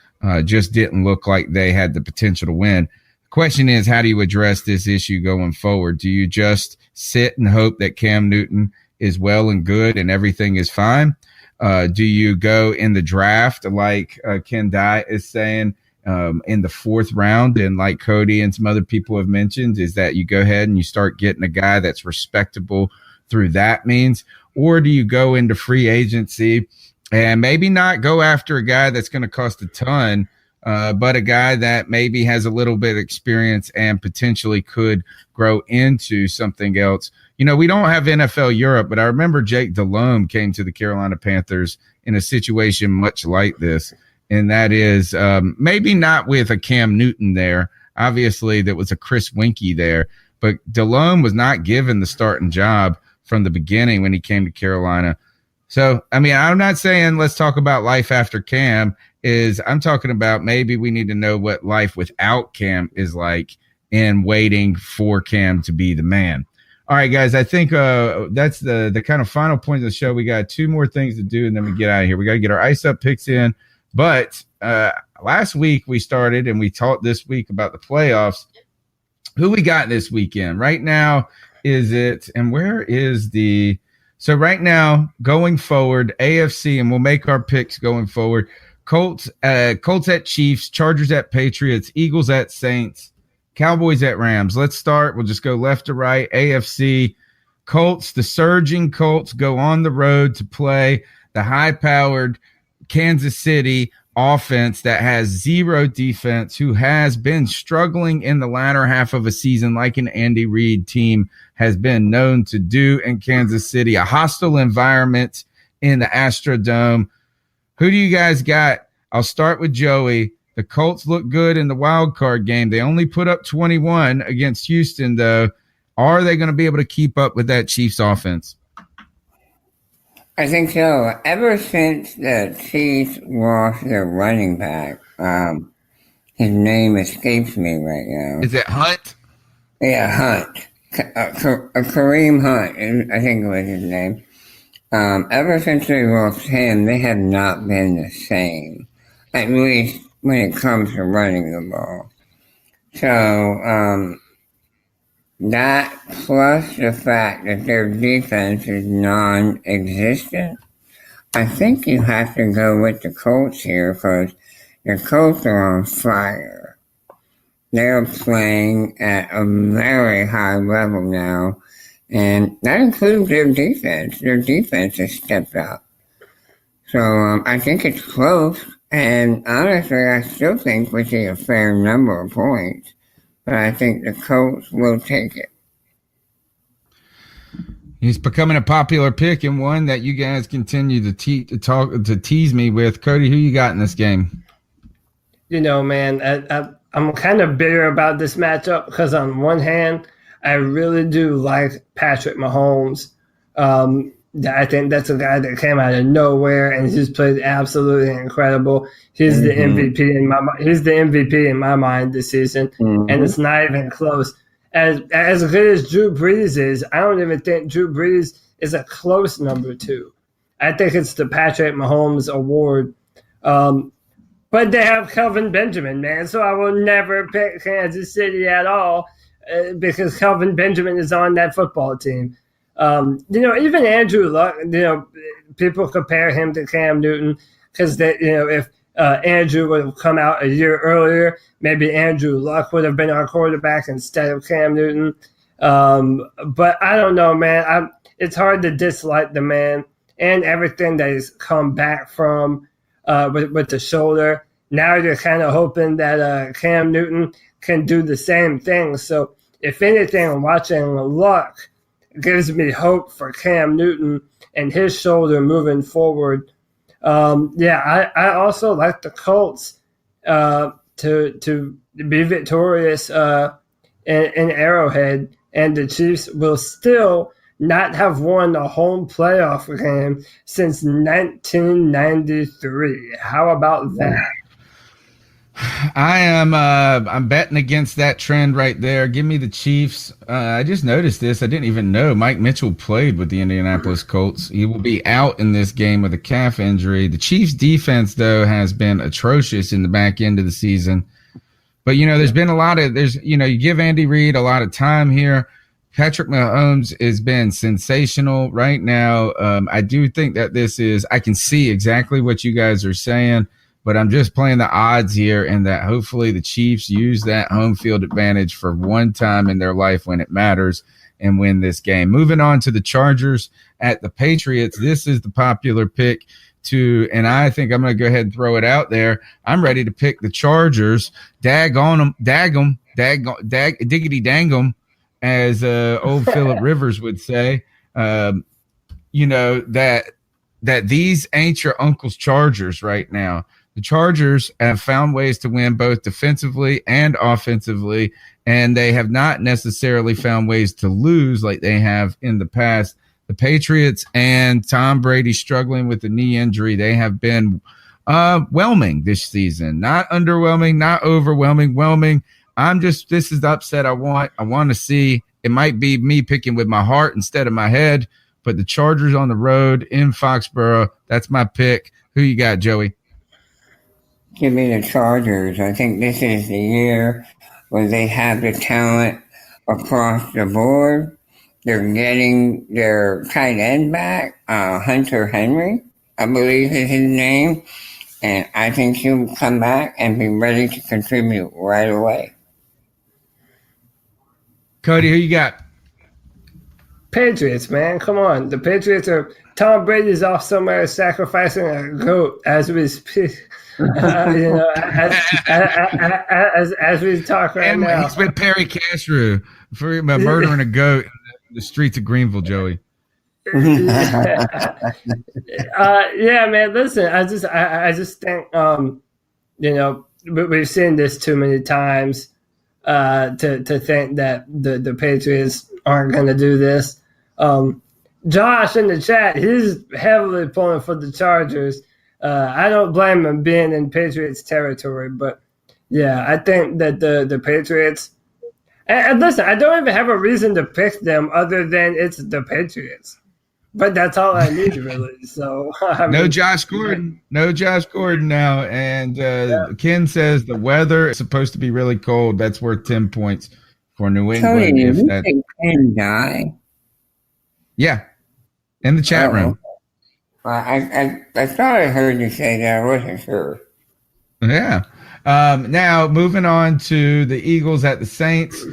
just didn't look like they had the potential to win. The question is, how do you address this issue going forward? Do you just sit and hope that Cam Newton is well and good and everything is fine? Do you go in the draft like Ken Dye is saying in the 4th round, and like Cody and some other people have mentioned, is that you go ahead and you start getting a guy that's respectable through that means? Or do you go into free agency and maybe not go after a guy that's going to cost a ton, but a guy that maybe has a little bit of experience and potentially could grow into something else? We don't have NFL Europe, but I remember Jake Delhomme came to the Carolina Panthers in a situation much like this. And that is maybe not with a Cam Newton there. Obviously, there was a Chris Winkie there. But Delhomme was not given the starting job from the beginning when he came to Carolina. So, I'm not saying let's talk about life after Cam. I'm talking about maybe we need to know what life without Cam is like and waiting for Cam to be the man. All right, guys, I think that's the kind of final point of the show. We got 2 more things to do, and then we get out of here. We got to get our Ice Up picks in. But last week we started, and we talked this week about the playoffs. Who we got this weekend? Right now, so right now, going forward, AFC, and we'll make our picks going forward. Colts at Chiefs, Chargers at Patriots, Eagles at Saints, Cowboys at Rams. Let's start. We'll just go left to right. AFC, Colts, the surging Colts go on the road to play the high-powered Kansas City offense that has zero defense, who has been struggling in the latter half of a season like an Andy Reid team has been known to do in Kansas City. A hostile environment in the Astrodome. Who do you guys got? I'll start with Joey. The Colts look good in the wild card game. They only put up 21 against Houston, though. Are they going to be able to keep up with that Chiefs offense?
I think so. Ever since the Chiefs lost their running back, his name escapes me right now.
Is it Hunt?
Yeah, Hunt. Kareem Hunt, I think it was his name. Ever since they lost him, they have not been the same, at least when it comes to running the ball. So, that plus the fact that their defense is non-existent, I think you have to go with the Colts here, because the Colts are on fire. They're playing at a very high level now, and that includes their defense. Their defense has stepped up. So I think it's close, and honestly, I still think we see a fair number of points. But I think the Colts will take it.
He's becoming a popular pick, and one that you guys continue to tease me with. Cody, who you got in this game?
Man, I'm kind of bitter about this matchup because on one hand, I really do like Patrick Mahomes. I think that's a guy that came out of nowhere and he's played absolutely incredible. He's the MVP in my mind. He's the MVP in my mind this season, and it's not even close. As good as Drew Brees is, I don't even think Drew Brees is a close number 2. I think it's the Patrick Mahomes award. But they have Kelvin Benjamin, man. So I will never pick Kansas City at all because Kelvin Benjamin is on that football team. Even Andrew Luck, people compare him to Cam Newton because if Andrew would have come out a year earlier, maybe Andrew Luck would have been our quarterback instead of Cam Newton. But I don't know, man. It's hard to dislike the man and everything that he's come back from with the shoulder. Now you're kind of hoping that Cam Newton can do the same thing. So if anything, watching Luck gives me hope for Cam Newton and his shoulder moving forward. I also like the Colts to be victorious in Arrowhead, and the Chiefs will still not have won a home playoff game since 1993. How about that?
I'm betting against that trend right there. Give me the Chiefs. I just noticed this. I didn't even know Mike Mitchell played with the Indianapolis Colts. He will be out in this game with a calf injury. The Chiefs defense, though, has been atrocious in the back end of the season. But, there's been you give Andy Reid a lot of time here. Patrick Mahomes has been sensational right now. I do think that I can see exactly what you guys are saying, but I'm just playing the odds here and that hopefully the Chiefs use that home field advantage for one time in their life when it matters and win this game. Moving on to the Chargers at the Patriots. This is the popular pick and I think I'm going to go ahead and throw it out there. I'm ready to pick the Chargers. Diggity dang 'em, as old Phillip Rivers would say. That these ain't your uncle's Chargers right now. The Chargers have found ways to win both defensively and offensively, and they have not necessarily found ways to lose like they have in the past. The Patriots and Tom Brady struggling with the knee injury, they have been whelming this season. Not underwhelming, not overwhelming, whelming. This is the upset I want. I want to see. It might be me picking with my heart instead of my head, but the Chargers on the road in Foxborough, that's my pick. Who you got, Joey?
Give me the Chargers. I think this is the year where they have the talent across the board. They're getting their tight end back, Hunter Henry, I believe is his name. And I think he'll come back and be ready to contribute right away.
Cody, who you got?
Patriots, man. Come on. The Patriots are – Tom Brady's off somewhere sacrificing a goat as we speak. As we talk right now.
He's with Perry Castro for murdering a goat in the streets of Greenville, Joey.
Yeah, man. Listen, I just think we've seen this too many times to think that the Patriots aren't going to do this. Josh in the chat, he's heavily pulling for the Chargers. I don't blame him being in Patriots territory, but yeah, I think that the Patriots. And listen, I don't even have a reason to pick them other than it's the Patriots. But that's all I need, really. So
no Josh Gordon now. And Ken says the weather is supposed to be really cold. That's worth 10 points for New England.
Tony, if that Ken die.
Yeah, in the chat room.
I thought I heard you say that. I wasn't sure.
Yeah. Now moving on to the Eagles at the Saints,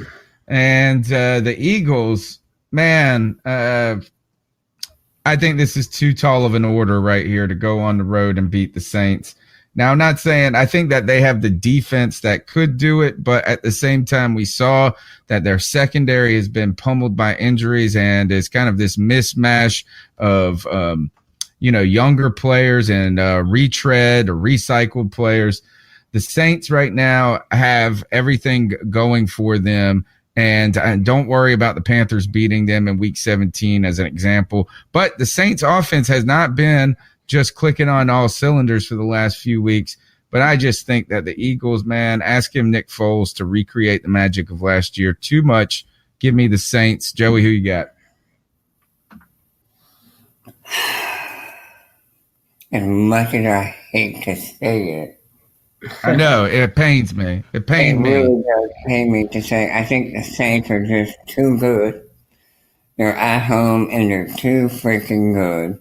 and the Eagles, man. I think this is too tall of an order right here to go on the road and beat the Saints. Now, I'm not saying I think that they have the defense that could do it, but at the same time, we saw that their secondary has been pummeled by injuries, and it's kind of this mismatch of, younger players and retread or recycled players. The Saints right now have everything going for them. And don't worry about the Panthers beating them in week 17 as an example. But the Saints offense has not been just clicking on all cylinders for the last few weeks. But I just think that the Eagles, man, ask him Nick Foles to recreate the magic of last year. Too much. Give me the Saints. Joey, who you got?
as much as I hate to say it.
I know, it pains me. It pains me.
It really does pain me to say I think the Saints are just too good. They're at home and they're too freaking good.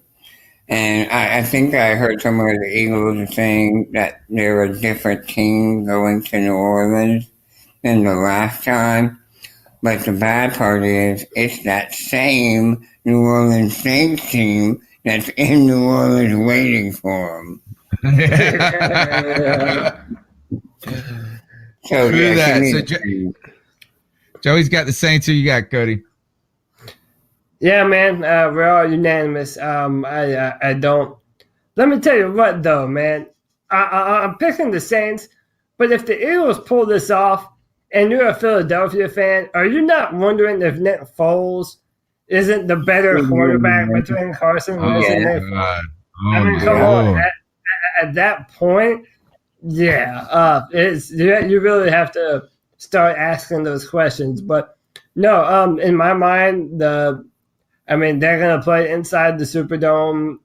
And I think I heard somewhere the Eagles are saying that they're a different team going to New Orleans than the last time. But the bad part is it's that same New Orleans Saints team that's in New Orleans waiting for them. So,
True that. So Joey's got the Saints. Who you got, Cody?
Yeah, man, we're all unanimous. I don't. Let me tell you what, though, man. I'm picking the Saints, but if the Eagles pull this off, and you're a Philadelphia fan, are you not wondering if Nick Foles isn't the better quarterback between Carson Wentz and Nick Foles? I mean, come on. At that point, yeah, you really have to start asking those questions. But no, in my mind, they're going to play inside the Superdome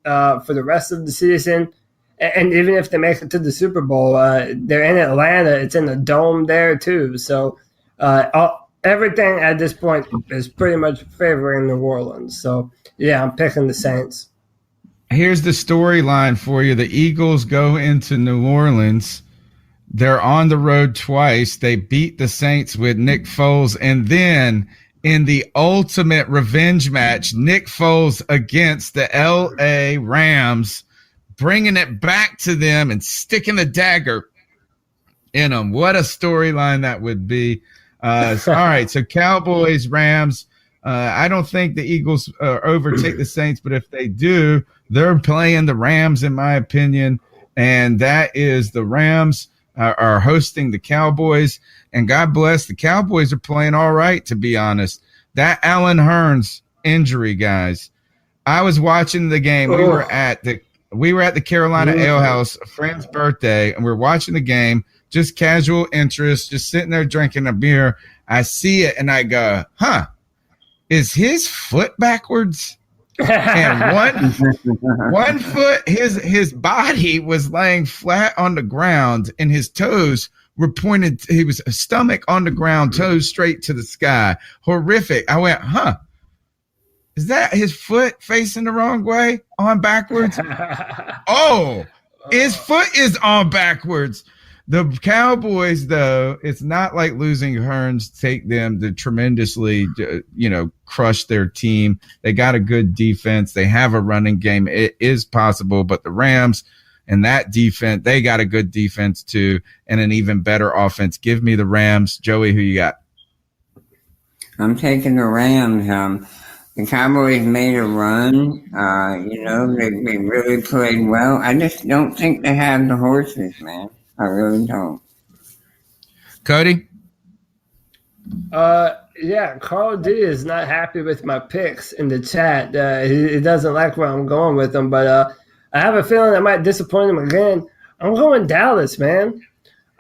for the rest of the season. And even if they make it to the Super Bowl, they're in Atlanta. It's in the dome there, too. So everything at this point is pretty much favoring New Orleans. So, yeah, I'm picking the Saints.
Here's the storyline for you. The Eagles go into New Orleans. They're on the road twice. They beat the Saints with Nick Foles. And then in the ultimate revenge match, Nick Foles against the L.A. Rams, bringing it back to them and sticking the dagger in them. What a storyline that would be. All right, so Cowboys, Rams. I don't think the Eagles overtake the Saints, but if they do, they're playing the Rams, in my opinion, and that is the Rams are hosting the Cowboys, and God bless, the Cowboys are playing all right, to be honest. That Allen Hurns injury, guys. I was watching the game. We were at the Carolina Ale House, a friend's birthday, and we're watching the game, just casual interest, just sitting there drinking a beer. I see it, and I go, is his foot backwards? And one foot, his body was laying flat on the ground, and his toes were pointed. He was stomach on the ground, toes straight to the sky. Horrific. I went, is that his foot facing the wrong way, on backwards? Oh, his foot is on backwards. The Cowboys, though, it's not like losing Hurns take them to tremendously, crush their team. They got a good defense. They have a running game. It is possible, but the Rams and that defense, they got a good defense too, and an even better offense. Give me the Rams. Joey, who you got?
I'm taking the Rams. The Cowboys made a run. They really played well. I just don't think they have the horses, man. I really don't.
Cody?
Yeah, Carl D is not happy with my picks in the chat. He doesn't like where I'm going with them, but I have a feeling I might disappoint him again. I'm going Dallas, man.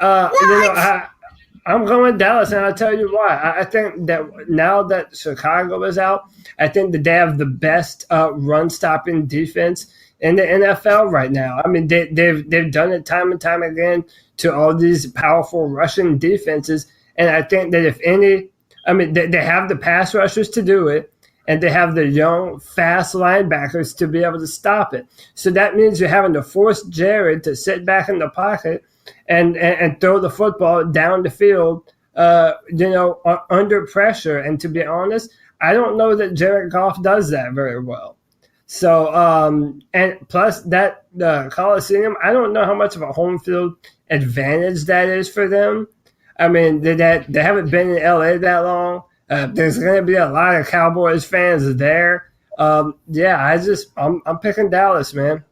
I'm going Dallas, and I'll tell you why. I think that now that Chicago is out, I think that they have the best run-stopping defense in the NFL right now. I mean, they've done it time and time again to all these powerful rushing defenses, and I think that if any, they have the pass rushers to do it, and they have the young, fast linebackers to be able to stop it. So that means you're having to force Jared to sit back in the pocket and throw the football down the field, under pressure. And to be honest, I don't know that Jared Goff does that very well. So, and plus that Coliseum, I don't know how much of a home field advantage that is for them. I mean, they haven't been in LA that long. There's going to be a lot of Cowboys fans there. I'm picking Dallas, man.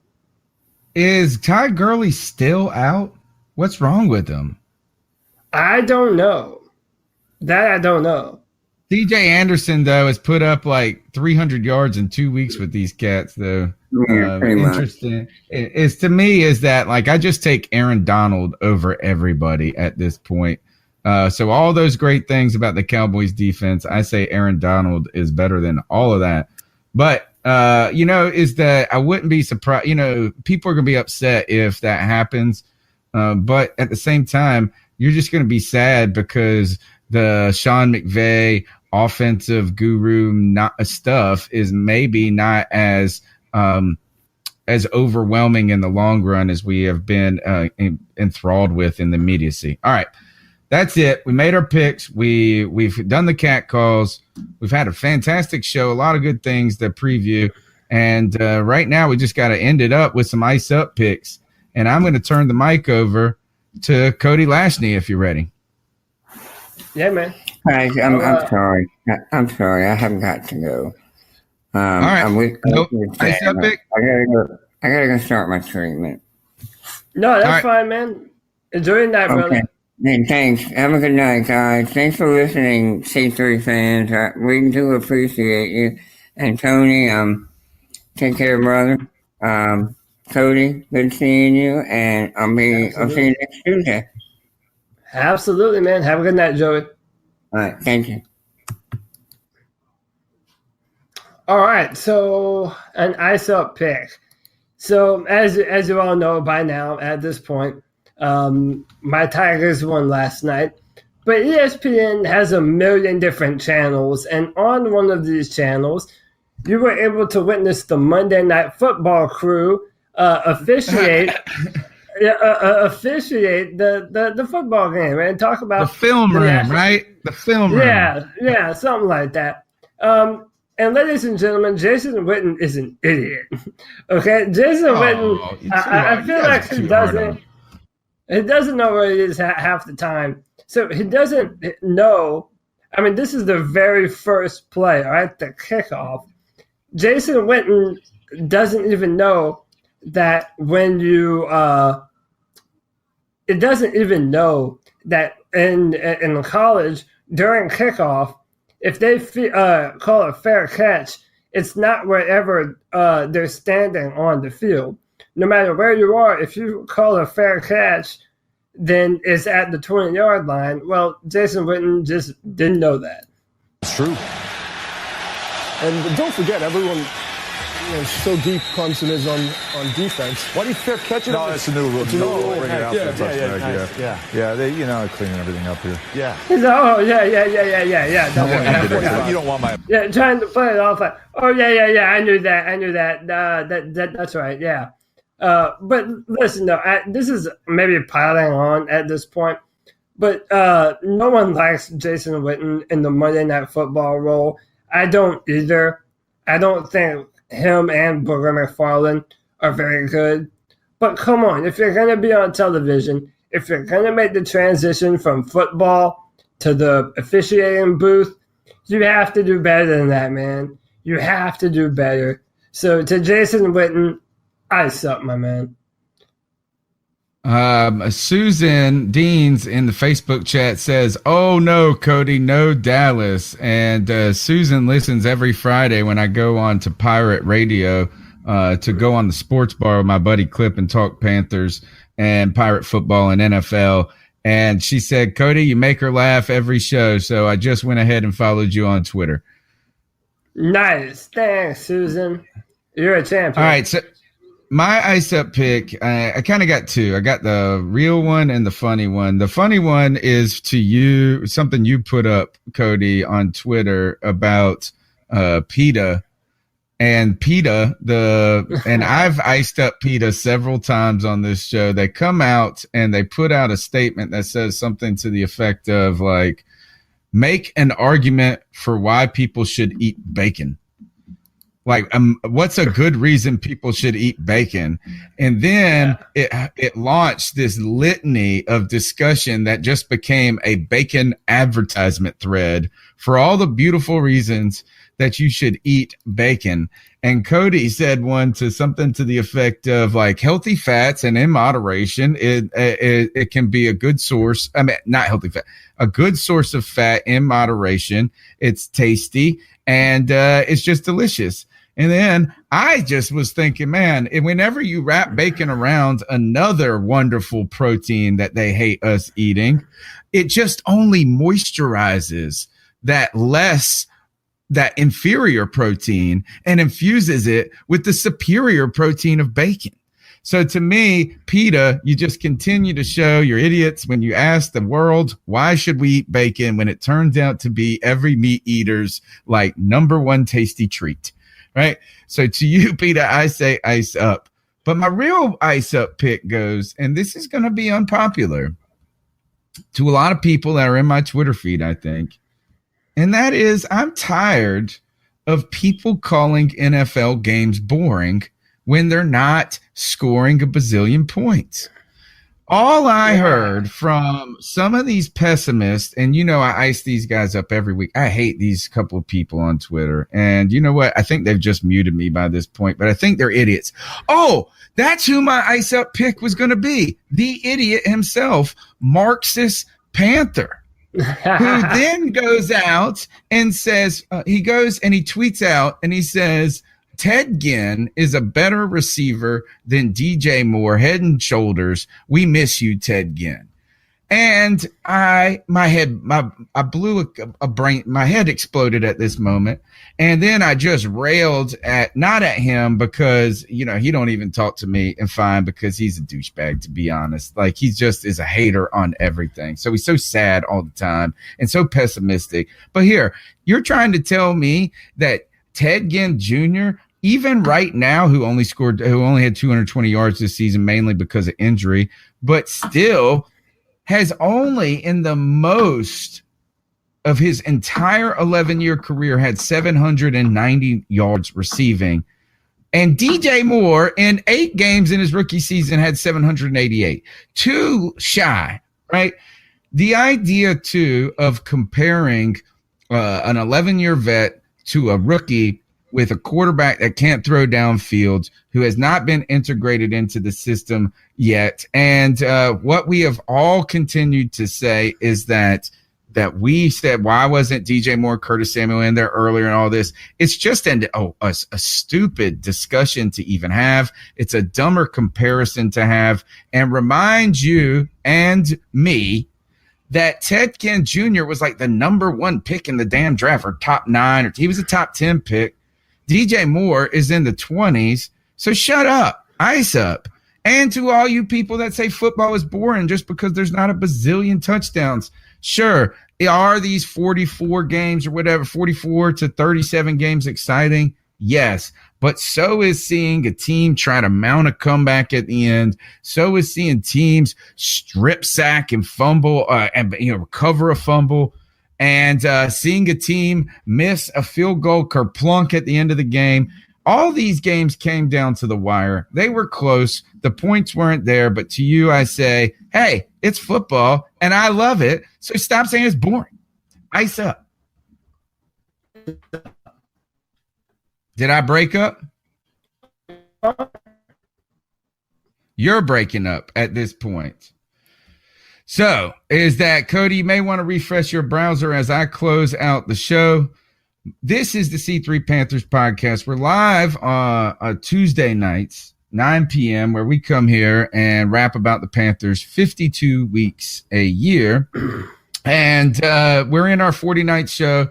Is Ty Gurley still out? What's wrong with him?
I don't know. That I don't know.
C.J. Anderson, though, has put up like 300 yards in 2 weeks with these cats, though. Interesting. To me is that, like, I just take Aaron Donald over everybody at this point. So all those great things about the Cowboys defense, I say Aaron Donald is better than all of that. But is that I wouldn't be surprised. People are going to be upset if that happens. But at the same time, you're just going to be sad because the Sean McVay offensive guru stuff is maybe not as overwhelming in the long run as we have been enthralled with in the immediacy. All right. That's it. We made our picks. We've done the cat calls. We've had a fantastic show, a lot of good things to preview. And right now we just got to end it up with some ice up picks. And I'm going to turn the mic over to Cody Lashney if you're ready.
Yeah, man.
Guys, I'm sorry. I'm sorry. I haven't got to go.
All right. Ice up pick?
I gotta go start my treatment.
No, that's fine, man. Enjoy your night, brother.
Hey, thanks. Have a good night, guys. Thanks for listening, C3 fans. We do appreciate you. And Tony, take care, brother. Cody, good seeing you, and I'll see you next Tuesday.
Absolutely, man. Have a good night, Joey.
All right, thank you.
All right, so an ice up pick. So as you all know by now, at this point, my Tigers won last night, but ESPN has a million different channels, and on one of these channels, you were able to witness the Monday Night Football crew officiate the football game and talk about
the film room, right? The film room.
Yeah, something like that. And ladies and gentlemen, Jason Witten is an idiot. Okay, Jason Witten, I feel like he doesn't know what it is half the time. So he doesn't know. I mean, this is the very first play, all right, the kickoff. Jason Witten doesn't even know that when you it doesn't even know that in college during kickoff, if they call a fair catch, it's not wherever they're standing on the field. No matter where you are, if you call a fair catch, then it's at the 20-yard line. Well, Jason Witten just didn't know that.
It's true. And don't forget, everyone, so deep Clemson is on defense. Why do you fair catch it?
No, it's a new rule. Bring it out for a touchback.
Yeah.
They, cleaning everything up here.
Yeah. Oh, yeah.
You don't want my.
Yeah, trying to play it off like, oh, yeah. I knew that. That's right. Yeah. But listen, though, this is maybe piling on at this point, but no one likes Jason Witten in the Monday Night Football role. I don't either. I don't think him and Booger McFarland are very good. But come on, if you're going to be on television, if you're going to make the transition from football to the officiating booth, you have to do better than that, man. You have to do better. So to Jason Witten, ice up, my man.
Susan Deans in the Facebook chat says, "Oh no, Cody, no Dallas." And Susan listens every Friday when I go on to Pirate Radio to go on the sports bar with my buddy Clip and talk Panthers and Pirate football and NFL. And she said, "Cody, you make her laugh every show." So I just went ahead and followed you on Twitter.
Nice. Thanks, Susan. You're a champion.
All right. So my ice up pick, I kind of got two. I got the real one and the funny one. The funny one is to you, something you put up, Cody, on Twitter about PETA. And PETA, and I've iced up PETA several times on this show. They come out and they put out a statement that says something to the effect of like, make an argument for why people should eat bacon. Like, what's a good reason people should eat bacon? And then it launched this litany of discussion that just became a bacon advertisement thread for all the beautiful reasons that you should eat bacon. And Cody said one to something to the effect of like healthy fats and in moderation, it can be a good source. I mean, not healthy fat, a good source of fat in moderation. It's tasty and it's just delicious. And then I just was thinking, man, whenever you wrap bacon around another wonderful protein that they hate us eating, it just only moisturizes that less that inferior protein and infuses it with the superior protein of bacon. So to me, PETA, you just continue to show you're idiots when you ask the world, why should we eat bacon, when it turns out to be every meat eater's like number one tasty treat, right? So to you, PETA, I say ice up. But my real ice up pick goes, and this is going to be unpopular to a lot of people that are in my Twitter feed, I think. And that is, I'm tired of people calling NFL games boring when they're not scoring a bazillion points. All I heard from some of these pessimists, and you know I ice these guys up every week. I hate these couple of people on Twitter. And you know what? I think they've just muted me by this point, but I think they're idiots. Oh, that's who my ice up pick was going to be. The idiot himself, Marxist Panther. Who then goes out and says, he goes and he tweets out and he says, Ted Ginn is a better receiver than DJ Moore, head and shoulders. We miss you, Ted Ginn. And my head exploded at this moment. And then I just railed not at him because, you know, he don't even talk to me, and fine, because he's a douchebag, to be honest. Like, he just is a hater on everything. So he's so sad all the time and so pessimistic. But here, you're trying to tell me that Ted Ginn Jr., even right now, who only had 220 yards this season, mainly because of injury, but still has only in the most of his entire 11-year career had 790 yards receiving. And DJ Moore in 8 games in his rookie season had 788. Too shy, right? The idea, too, of comparing an 11-year vet to a rookie with a quarterback that can't throw downfield, who has not been integrated into the system yet. And what we have all continued to say is that we said, why wasn't DJ Moore, Curtis Samuel in there earlier and all this? It's just a stupid discussion to even have. It's a dumber comparison to have, and remind you and me that Ted Ginn Jr. was like the number 1 pick in the damn draft, or top 9, or he was a top 10 pick. DJ Moore is in the 20s. So shut up, ice up. And to all you people that say football is boring just because there's not a bazillion touchdowns. Sure, are these 44 games or whatever, 44 to 37 games exciting? Yes, but so is seeing a team try to mount a comeback at the end. So is seeing teams strip sack and fumble and recover a fumble. And seeing a team miss a field goal kerplunk at the end of the game. All these games came down to the wire. They were close. The points weren't there. But to you, I say, hey, it's football, and I love it. So stop saying it's boring. Ice up. Did I break up? You're breaking up at this point. So is that, Cody, you may want to refresh your browser as I close out the show. This is the C3 Panthers podcast. We're live on Tuesday nights, 9 p.m., where we come here and rap about the Panthers 52 weeks a year. And we're in our 40-night show.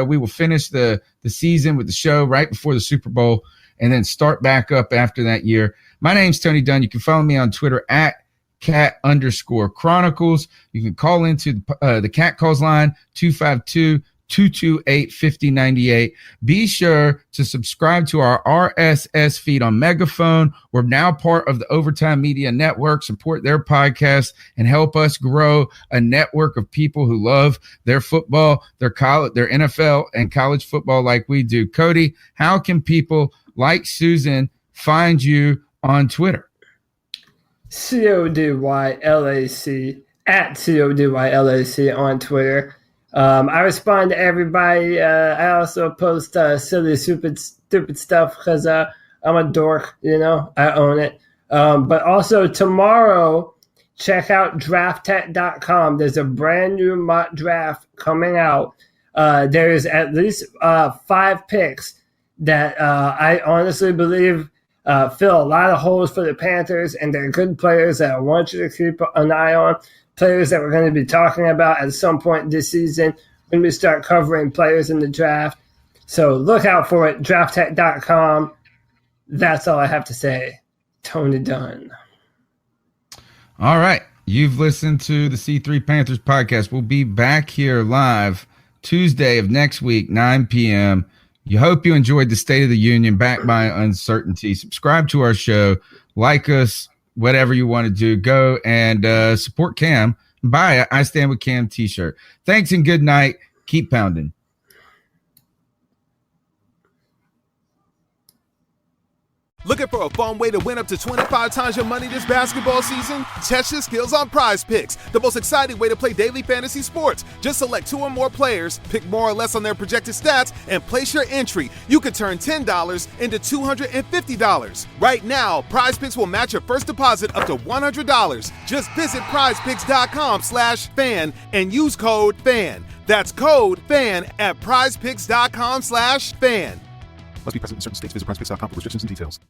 We will finish the season with the show right before the Super Bowl and then start back up after that year. My name's Tony Dunn. You can follow me on Twitter at @cat_chronicles. You can call into the Cat Calls line, 252-228-5098. Be sure to subscribe to our RSS feed on Megaphone. We're now part of the Overtime Media Network. Support their podcast and help us grow a network of people who love their football, their college, their NFL and college football like we do. Cody, how can people like Susan find you on Twitter?
CODYLAC at CODYLAC on Twitter. I respond to everybody. I also post silly, stupid stuff because I'm a dork, I own it. But also tomorrow, check out drafttech.com. There's a brand new mock draft coming out. There's at least 5 picks that I honestly believe fill a lot of holes for the Panthers, and they're good players that I want you to keep an eye on, players that we're going to be talking about at some point this season. when we start covering players in the draft. So look out for it, drafttech.com. That's all I have to say. Tony Dunn.
All right. You've listened to the C3 Panthers podcast. We'll be back here live Tuesday of next week, 9 p.m. You hope you enjoyed the State of the Union, backed by uncertainty. Subscribe to our show, like us, whatever you want to do. Go and support Cam. Buy a I Stand With Cam t-shirt. Thanks and good night. Keep pounding.
Looking for a fun way to win up to 25 times your money this basketball season? Test your skills on Prize Picks, the most exciting way to play daily fantasy sports. Just select 2 or more players, pick more or less on their projected stats, and place your entry. You could turn $10 into $250. Right now, Prize Picks will match your first deposit up to $100. Just visit prizepicks.com/fan and use code FAN. That's code FAN at prizepicks.com/fan.
Must be present in certain states. Visit prizepicks.com for restrictions and details.